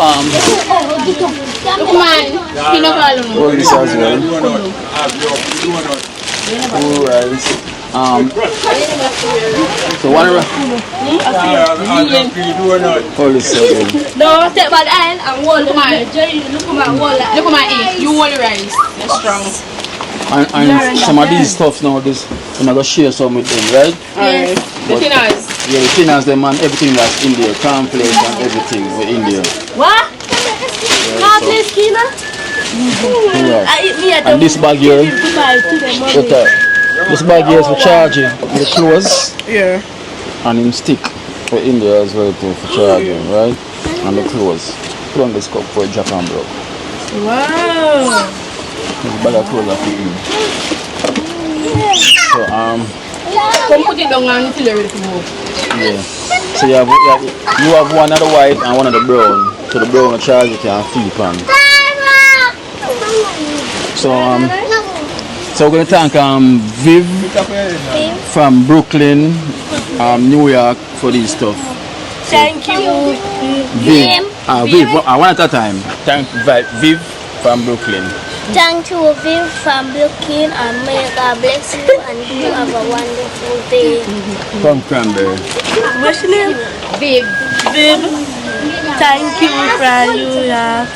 Look, man. all this as well. Two rice. So one all this as well. no, step back and wall. Look, man, wall. Look, man. You want the rice. You're strong. And some of these stuff now, this I'm gonna share some with them, right? Alright. The But- thinners. Yeah, the thinners, them and everything that's in there, cornflakes and everything with in there. What? Half this kilo? Yeah. I eat me at And this bag here, to this bag here is for charging the clothes Yeah. and in stick for in there as well too, for charging, right? And the clothes. Put on this cup for a Jack and block. Wow. This bag of clothes are fitting. So Come put it down until you're ready to go. yeah. So you have one of the white and one of the brown. So the brown will charge it and flip on. So we're gonna thank Viv from Brooklyn, New York for this stuff. Thank you. Viv, one at a time. Thank Viv from Brooklyn. Thank you, Viv from Brooklyn, and may God bless you and you have a wonderful day. From Cranberry. What's your name? Viv. Viv. Thank you from New York.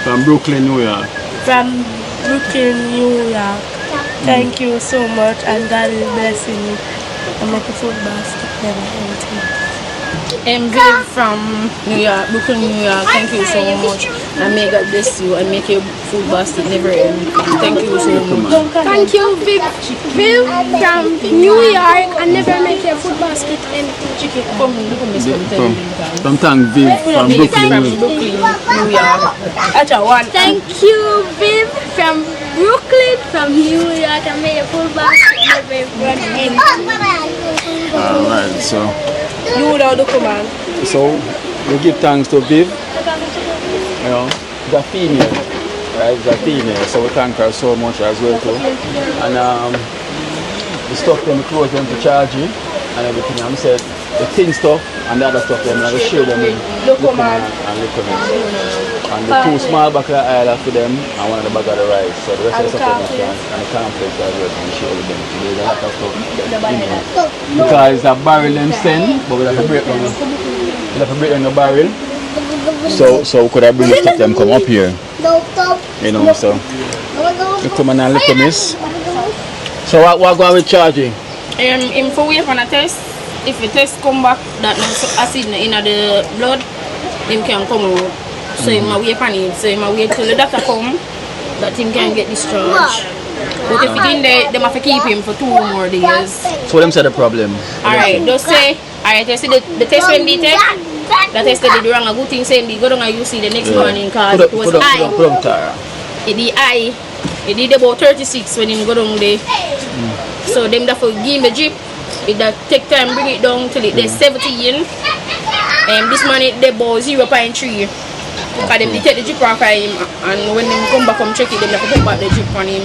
From Brooklyn, New York. From Brooklyn, New York. Thank you so much, and God is blessing you. And make a food basket never empty. Viv from New York, Brooklyn, New York. Thank you so much. And may God bless you and make your food basket never end. Thank you so much. Thank you, Viv from New York, and never make your food basket empty. Come, look at me. From thank Viv from Brooklyn, New York. New York. Thank you, Viv from Brooklyn, from New York, and may your food basket never run empty. Alright, so You know the command. we give thanks to Viv. You know, the female, right? The female. So we thank her so much as well too. And the stuff them clothes them to charge you and everything. I'm said the thin stuff And the other stuff, I'm going to share them with Lukuman and Lukuman. And the 2 small bag of oil for them and 1 of the bag of the rice. So the rest of the stuff and the cornflakes as well and share with them. So there's a lot of stuff. Because it's a barrel them send, but we have to break down the barrel. So could I bring the stuff them come up here? You know, so Lukuman and Lukumis. So what going with charging? Him for wait on a test. If the test come back that no acid in the blood, him can come out. So him wait on it. So him wait till the doctor come that him can get discharged. But if it in there, they have to keep him for 2 more days. So them say the problem. Alright, just say alright, you see the test when they take that test they did wrong a good thing saying they go down and you see the next morning cause it was high. It did high. It did about 36 when him go down there. So them that for give him the drip. It that take time bring it down till it there's 70 in. This man it they about 0.3. Because them they take the drip off him and when them come back come check it, them have to put back the drip on him.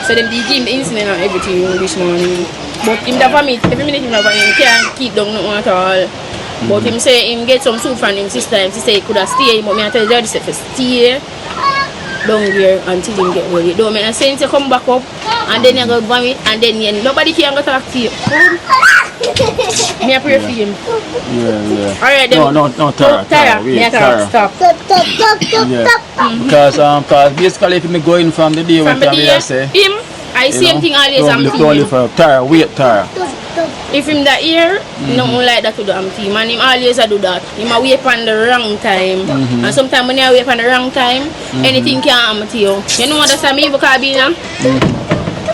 So them they give him the insulin and everything this morning. But him that vomit, every minute him that vomit, he can't keep down nothing at all. But him say him get some soup from him sister, he say he could have stay, but me I tell you this if stay down there until him get well. It don't make no sense to come back up and then you go vomit and then nobody can go talk to you. Me I pray for him. Yeah. Alright then. No, Tara. Wait, Tara. Stop. Yeah. Because basically if me going from the day when I say him, I same thing always I'm only for Tara, wait Tara. If him that year, nothing like that to do team and him always do that. Him a wait on the wrong time. And sometimes when you wait on the wrong time, anything can happen to you. You know what that's me because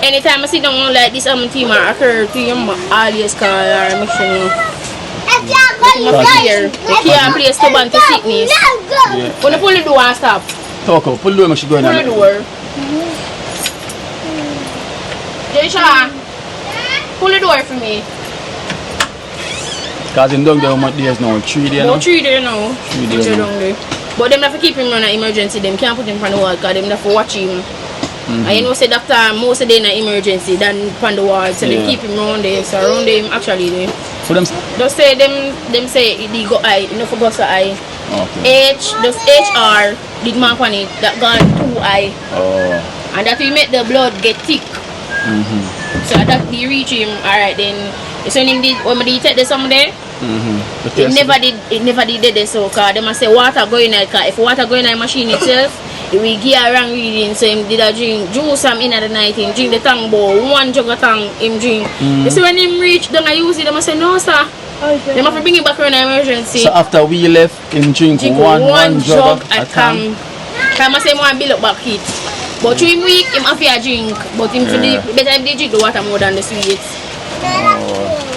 anytime I see down like this team occur to him, always call or make sure you fear. You can't play stubborn to sickness. When you pull the door and stop. Talk up, pull the door and she going on. Pull the door. Jaysha, pull the door for me. Because him down there how much days now? 3 days now? About 3 days now. 3 days now. But them have to keep him on an emergency. Them can't put him on the ward because them have to watch him. And you know say doctor most of the day in an emergency than on the ward. So they keep him around there. So around him actually they for them just say them say they go eye, you know for go so eye. Okay. Just HR did mark on it that gone 2 eye. Oh. And that will make the blood get thick. So that they reach him, alright then. So when they take the some there, it never did this so cause they must say water going in car. If water going in the machine itself, it will give a wrong reading. So him did a drink juice in the night, him drink the tang bowl, 1 jug of tang him drink. You see when him reach then I use it, they must say no sir. They must bring it back in an emergency. So after we left him drink one jug at tang. I must say one bill up back it. But 3 weeks, him have a drink. But him better if they drink the water more than the sweets.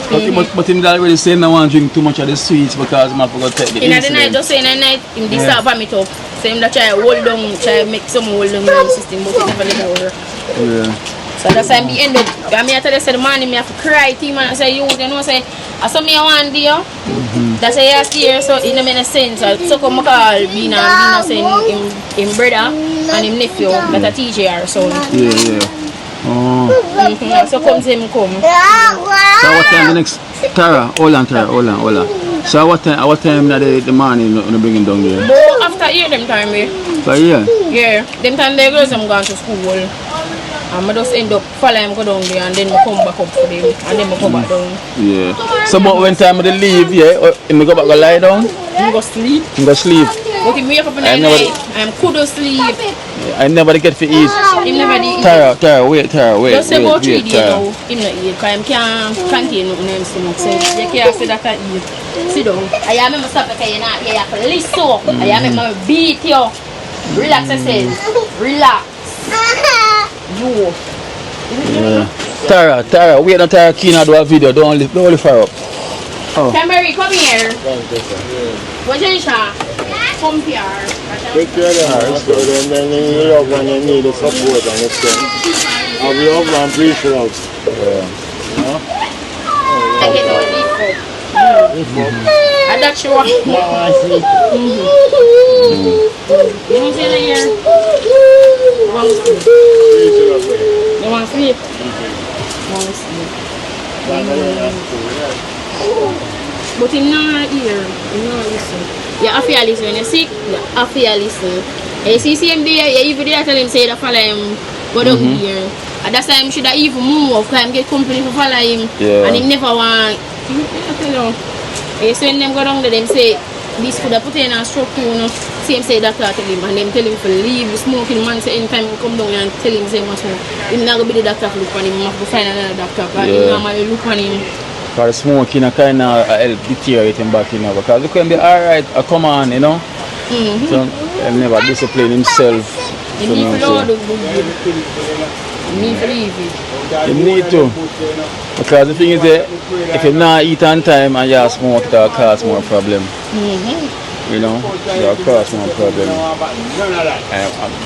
But him already saying I want to drink too much of the sweets because I forgot to take the insulin. In the night, just say in the night, him they start vomit up. So him that try hold down, try make some hold down the system, but it never let it work. So that's why I end up, I mean I tell you say the morning I have to cry to him and say you know say I saw me one day. That's why I stay here so it don't make no sense. So come call Bina saying him brother and him nephew that a teacher or son. Oh. So come to him come. So what time the next Tara? Hold on. So what time the morning when you bring him down there? But after here them time For here? Yeah. Them time the girls I'm going to school. And I just end up following him go down there and then I come back up for them and then I come back down. Yeah. So but when time they leave, him go back go lie down? Him go sleep. But him wake up in the night, I'm could sleep. I never get to eat. Him never did eat. Tara, wait. Just say about 3 days now, him not eat because him can't contain nothing in his stomach. So you can't say that I eat. Sit down. I am to stop because you're not here. You have to listen. I am to beat you. Relax yourself. Relax. You. Tara, wait until Tara Kina do a video. Don't only fire up. Cranberry, come here. What's your shot? Come here. Take care of the house, so then you love when you need the support and the strength. Have love and please love. I get all this up. And that's your You want to see here? You want to sleep? You want to sleep? You want to sleep? But him not here. Him not listen. You have to listen. When you're sick, you have to listen. And you see him there, you even did tell him say that follow him go down here. At that time, should have even move because him get company to follow him. Yeah. And him never want. I tell you. And so when them go down there, them say, this could have put in a stroke, you know. Same say that tell him, and them tell him to leave the smoking. Man say anytime he come down and tell him say much more. Him not gonna be the doctor to look on him, he have to find another doctor. Because him normally look on him. Because smoking kind of help deteriorate him back, you know. Because he can be alright, come on, you know. So he'll never discipline himself. He need to know the good. He need to leave it. You need to. Because the thing is that if you not eat on time and you smoke, it will cause more problem. You know, it will cause more problem.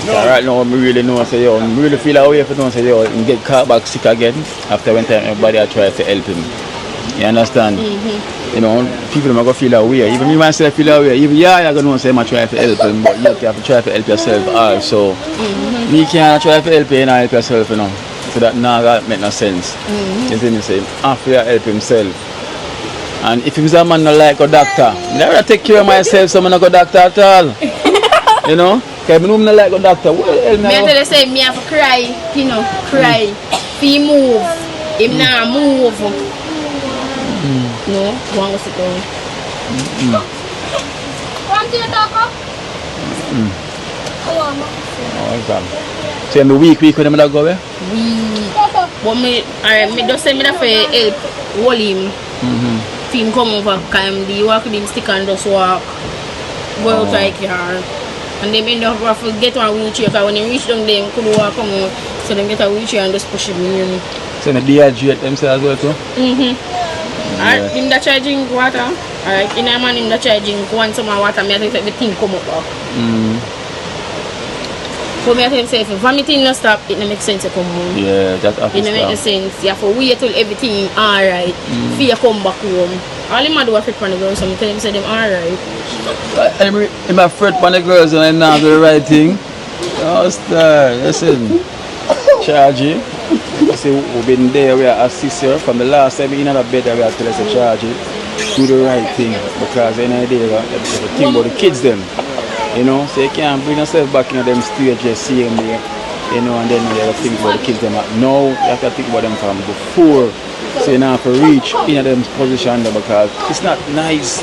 Right now, I really know, say, yo, I really feel away if you don't say, yo, and get caught back sick again after one time everybody try to help him. You understand? You know, people are going to feel away. Even me myself feel away. Even you're going to say, I'm trying to help him, but you have to try to help yourself also. Me can't try to help you and help yourself, you know. So that now make no sense. You see me say, after you help himself. And if he's a man not like a doctor, I never take care of myself, so I'm not a doctor at all. You know? Because I'm not like a doctor. Me tell you say, me have to cry, you know, cry. If he move, if not move. No, one go sit down. Want to talk up? So in the week when I'm going to go where? But me just say me that for help hold him. If him come over, because the walk with him stick and just walk. Go out like car. And then end up have to get on a wheelchair because when he reach down there, he could walk come out. So they get a wheelchair and just push him in. So they dehydrate themselves as well too? Alright, him that try drink water. Alright, in a man him that try drink one some water, me I think the thing come up. So me I tell him say if vomiting no stop, it no make sense to come home. Yeah, that happens. It no make sense. You have to wait till everything alright before you come back home. All him do a fit on the girls, so I tell him say them alright. I'm afraid on the girls and I'm not do the right thing. Oh, star, listen. Charge. I say we've been there, we are assist her. From the last time in the bed, we have to say charge it. Do the right thing. Because in the day, the thing about the kids them. You know, so you can't bring yourself back in them stages, see them there. You know, and then you have to think about the kids them. Now, you have to think about them from before. So you have to reach in them position there because it's not nice.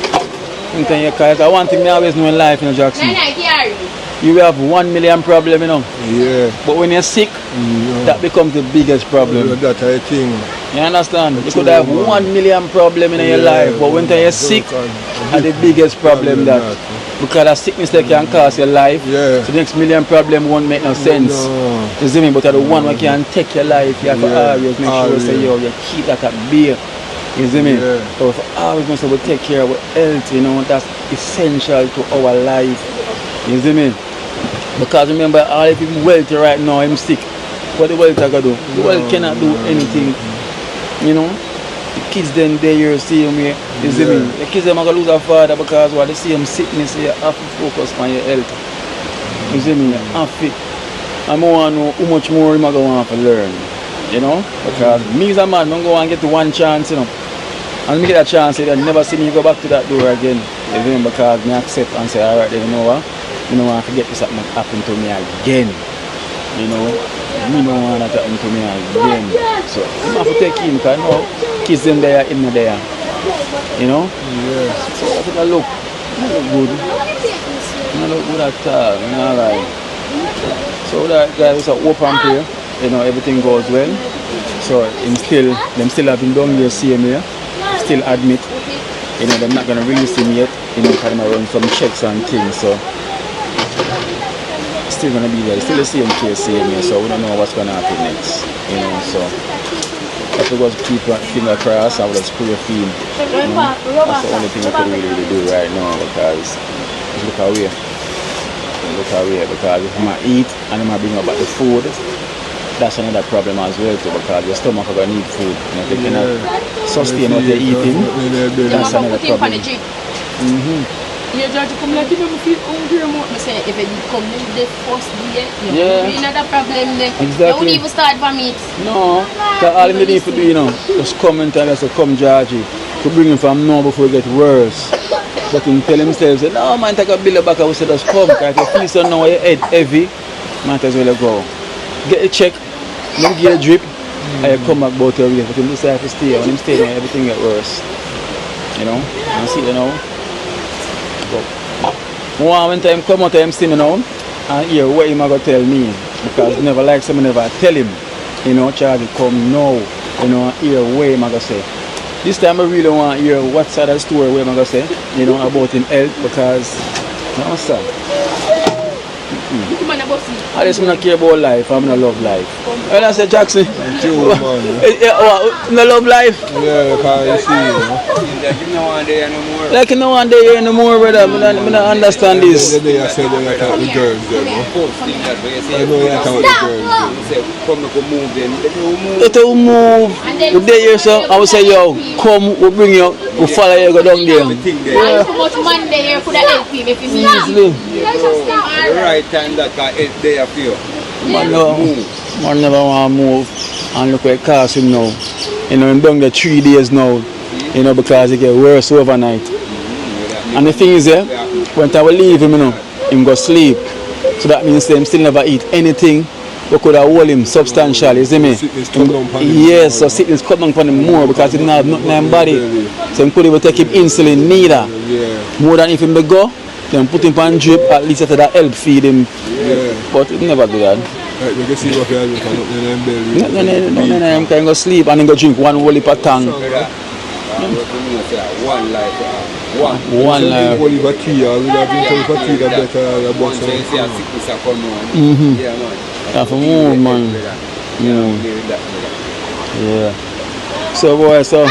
Because one thing I always know in life, you know, Jackson. You will have 1 million problem, you know. Yeah. But when you're sick, that becomes the biggest problem. That's a thing. You understand? You could have 1 million problem in your life, but when you're sick, that's the biggest problem that. Because that sickness that can cause your life, so the next million problem won't make no sense. You see me? But the one that can take your life, you have to always make sure say, yo, you keep that at bay. You see me? So if always must we take care of our health, you know, that's essential to our life. You see me? Because remember, all the people wealthy right now, I'm sick. What the wealth are going to do? The wealth cannot do anything. You know? The kids then they here see me. You see me? The kids them are going to lose a father because what they see them sickness, you have to focus on your health. You see me? You have to. I want to know how much more I'm going to want to learn. You know? Because me as a man, I'm going to get one chance, you know. And me get a chance, they never see me go back to that door again. You see me? Because I accept and say, alright, then you know what? You don't want to forget this happen to me again. You know, me don't want that to happen to me again. So I have to take him because now kids them there, him not there. You know? So I think I look good. I look good at all. You know, like. So that guys are open here. You know, everything goes well. So them still having done here, see me here. Still admit. You know, they're not gonna release him yet. You know, kind of run some checks and things. So still gonna be there, still the same case, same here, so we don't know what's gonna happen next, you know, so if we go to keep a finger crossed, I would just put your feet, you know, that's the only thing we can really do right now, because look away, because if I eat and I bring up back the food, that's another problem as well too, because your stomach are gonna need food, and if they cannot sustain what they're eating, that's another problem. You judge come like you don't feel hungry more. I say if you come in the first day, you another problem then. Exactly. You won't even start from it. No, because all you need to do, you know, just come and tell us to come Georgie. to bring him from now before it get worse. But him tell himself, say, no man, take a bill back, I will say just come. Because if you feel so now your head heavy, might as well go. Get a check, then get a drip, and you come back about your way. But him decide to stay. When him stay now, everything get worse. You know? You see it now? But when time come out, I'm see me now, and hear what him going to tell me. Because never like someone never tell him. You know, Charlie, come now. You know, hear what him going to say. This time I really want to hear what side of the story where I'm going to say, you know, about him health, because, you know, sir. I just don't care about life, I'm not love life. When I say Jackson, no love life? Yeah, because you see, Like you know one day anymore. Like you know one day anymore, brother, I don't understand this. The day I said they were talking the girls there, no? I know you're talking the girls. You say, come to move then. Let you move. You there here, so I will say, yo, come, we'll bring you, we'll follow you, go down there. Yeah. How much money there could have helped him if he's Easily. The right time that can help there for you. Man never want to move. And look where it costs him now. You know, him down there 3 days now. You know, because it get worse overnight. And the thing is, when I will leave him, you know, him go sleep. So that means him still never eat anything. We could have hold him substantially, you see me? Yes, so sickness cut down upon him more because he didn't have nothing in his body. So he couldn't even take him insulin neither. More than if him go, then put him on drip, at least after that help feed him. But he never do that. You can see what you are doing, No, him can go sleep and then go drink one whole heap of tongue. One life. One life. Only for tea, I would have been told for tea that better box. Yeah, man. Yeah, for more, man. Yeah. So, boy, so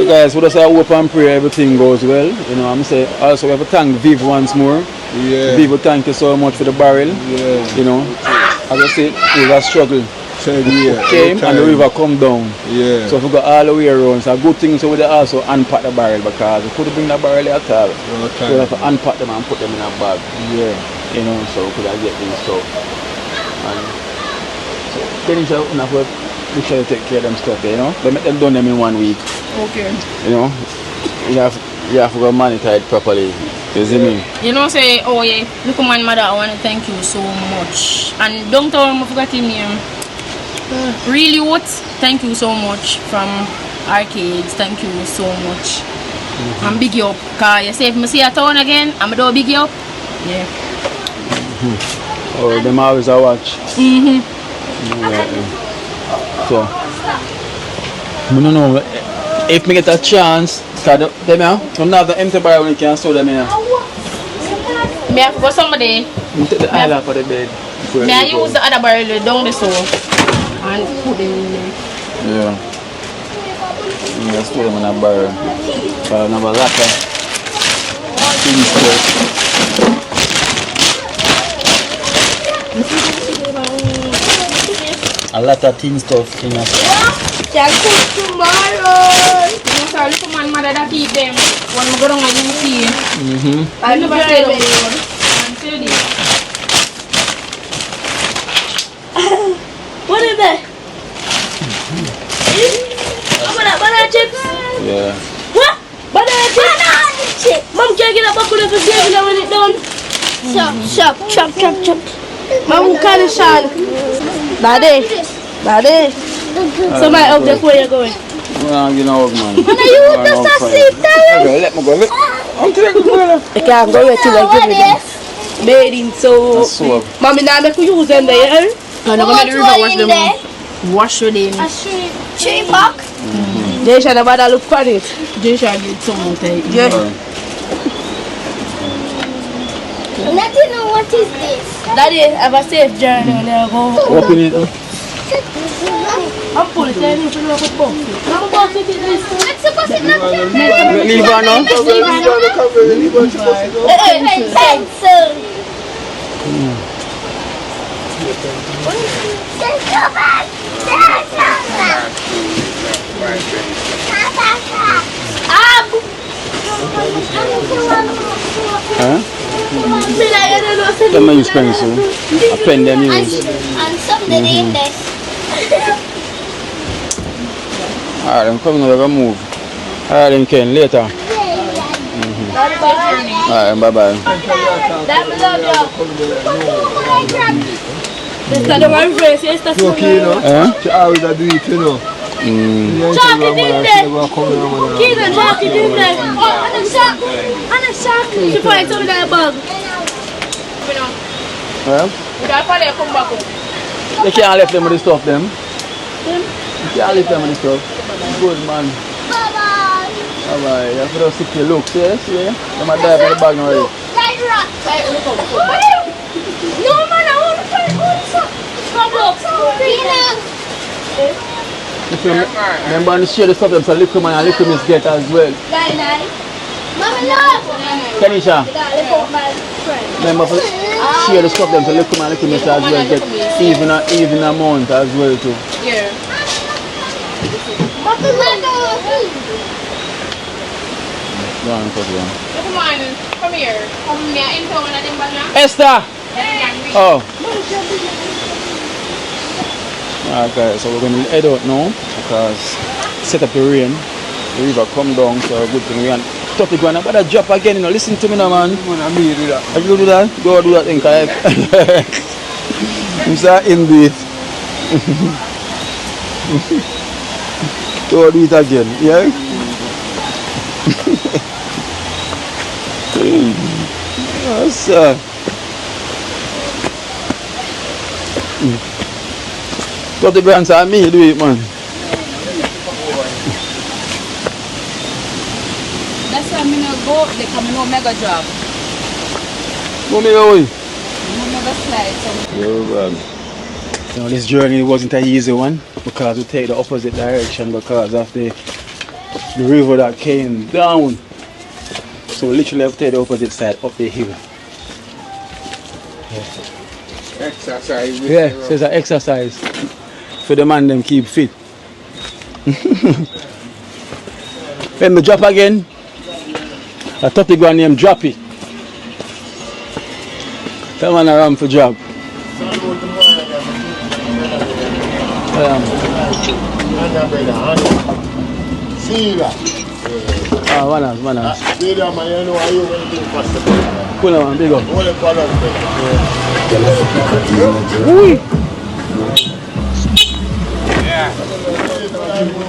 guys, we just hope and pray everything goes well. You know, I'm saying also we have to thank Viv once more. Yeah. Viv, thank you so much for the barrel. Yeah. You know, as I said, it was a struggle. Yeah. Came and the river come down. Yeah. So if we go all the way around, it's a good thing. So we also unpack the barrel because we couldn't bring the barrel at all. So we have to unpack them and put them in a bag. Yeah. You know, so we could get these stuff. And so then you have to make sure you take care of them stuff, you know. They make them done them in 1 week. Okay. You know, you have to go monitor it properly. You see me? You know, say, oh yeah, look, man, mother, I want to thank you so much. And don't tell him I forgot him name. Really, what? Thank you so much from Arcades. Thank you so much. And big you up. Because you say if I see a town again, I'm going to big you up. Yeah. Oh, them always a watch. Yeah. So, I don't know if I get a chance, because them don't have the empty barrel when you can store them in. May I go somebody? Take the island for the bed. May I use the other barrel down the store and put them in there? Yeah. Yeah, store them in a barrel. But I have a lot of things there. A lot of thin stuff in us. Can cook tomorrow. You know, sorry, little man, mother that keep them. When we go down and you see. I never say the word. And say this. What is that? Banana chips? Yeah. What? Banana chips? Mom can't get a bucket of the when it's done. Chop. Mom kind of shan. Daddy. So my up there where you're going. Well, you know, man. When are you just a sit there? Okay, let me go. I'm taking it. I can't go yet till I give you this. Bathing, so. Mommy, now make you use them there. I'm going to the river wash them. Wash your them. A shrimp box. They should have had a look for it. They should get some more time. Yeah. Let you know what is this. Daddy, have a safe journey when you go. Open it. I'm pulling it. I need to look at both. I'm about to get this. Let's suppose it's not Leave her now. pencil. Huh? Them use pencil. A pen them use. And something in this. Alright, I'm coming over, move. Alright then Ken, later. Alright, bye-bye. That's the one phrase, yes, that's the one. Okay, you know. She always do it, you know. Shark is in there. Keep the shark is in there. Oh, and a shark. And a shark. She finds something like a bug. Yeah? You can't leave them with the stuff, them. You can't leave them with the stuff. Good, man. Bye-bye. Bye-bye. You have to just stick your looks, yes? Yeah? They might die by the bag already. No, man, I want to try If you remember to share the stuff them so little man and little miss get as well. Mama, love. Kenisha, remember to share the stuff them so little man and little miss as well get even amount as well too. Yeah. Go on, cut it on. Come on, come here. Come here, in town na din ba na? Esther! Oh. Okay, so we're going to head out now because set up the rain. The river come down, so good thing we can stop it going. But that drop again, you know. Listen to me now, man. Man, me do that. Are you do that? Go do that thing, guys. I'm sorry, indeed. Go do it again, yeah? Yes, sir. Got the brands on me, do it, man. That's why I'm gonna go, they come in mega job. Go me away. Mega slide. So. Yo, man. You know, this journey wasn't an easy one because we take the opposite direction because of the river that came down. So we literally have to take the opposite side up the hill. Exercise. Yeah, so it's an exercise for the man them keep fit. When we drop again, I thought the grand name drop it. That man around for drop. Manas. Cool man, big up.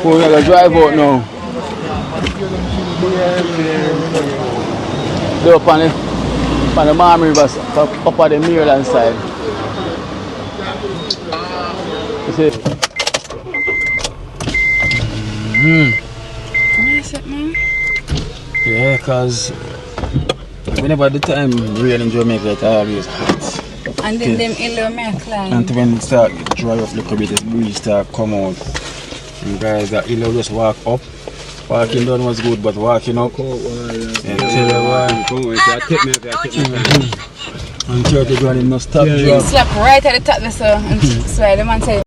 We're gonna drive out now. They're up on the Marm River, up on the Maryland side. You see? What is it, man? Yeah, because whenever the time rain in Jamaica, it's always hot. And then them illo may climb. And when it start dry up a little bit, the breeze start come out. And guys, that illo just walk up. Walking down was good, but walking up, and tell you what, and 30 grand in no stop drop. Slap right at the top there, so and slide them and say.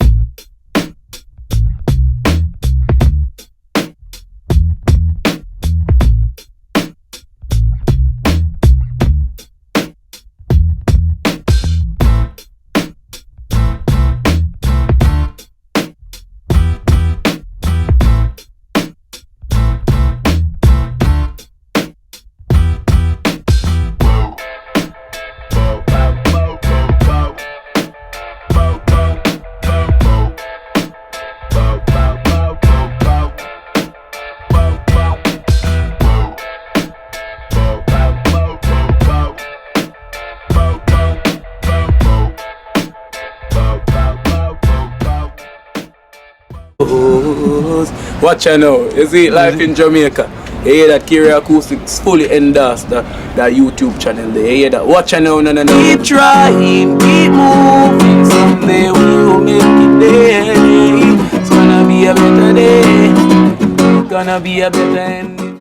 Watch out now, you see life in Jamaica. You hear that Kerry Acoustics fully endorsed that YouTube channel there. You hear that? Watch out now, no. Keep trying, keep moving. Someday we will make it there. It's gonna be a better day. Gonna be a better end.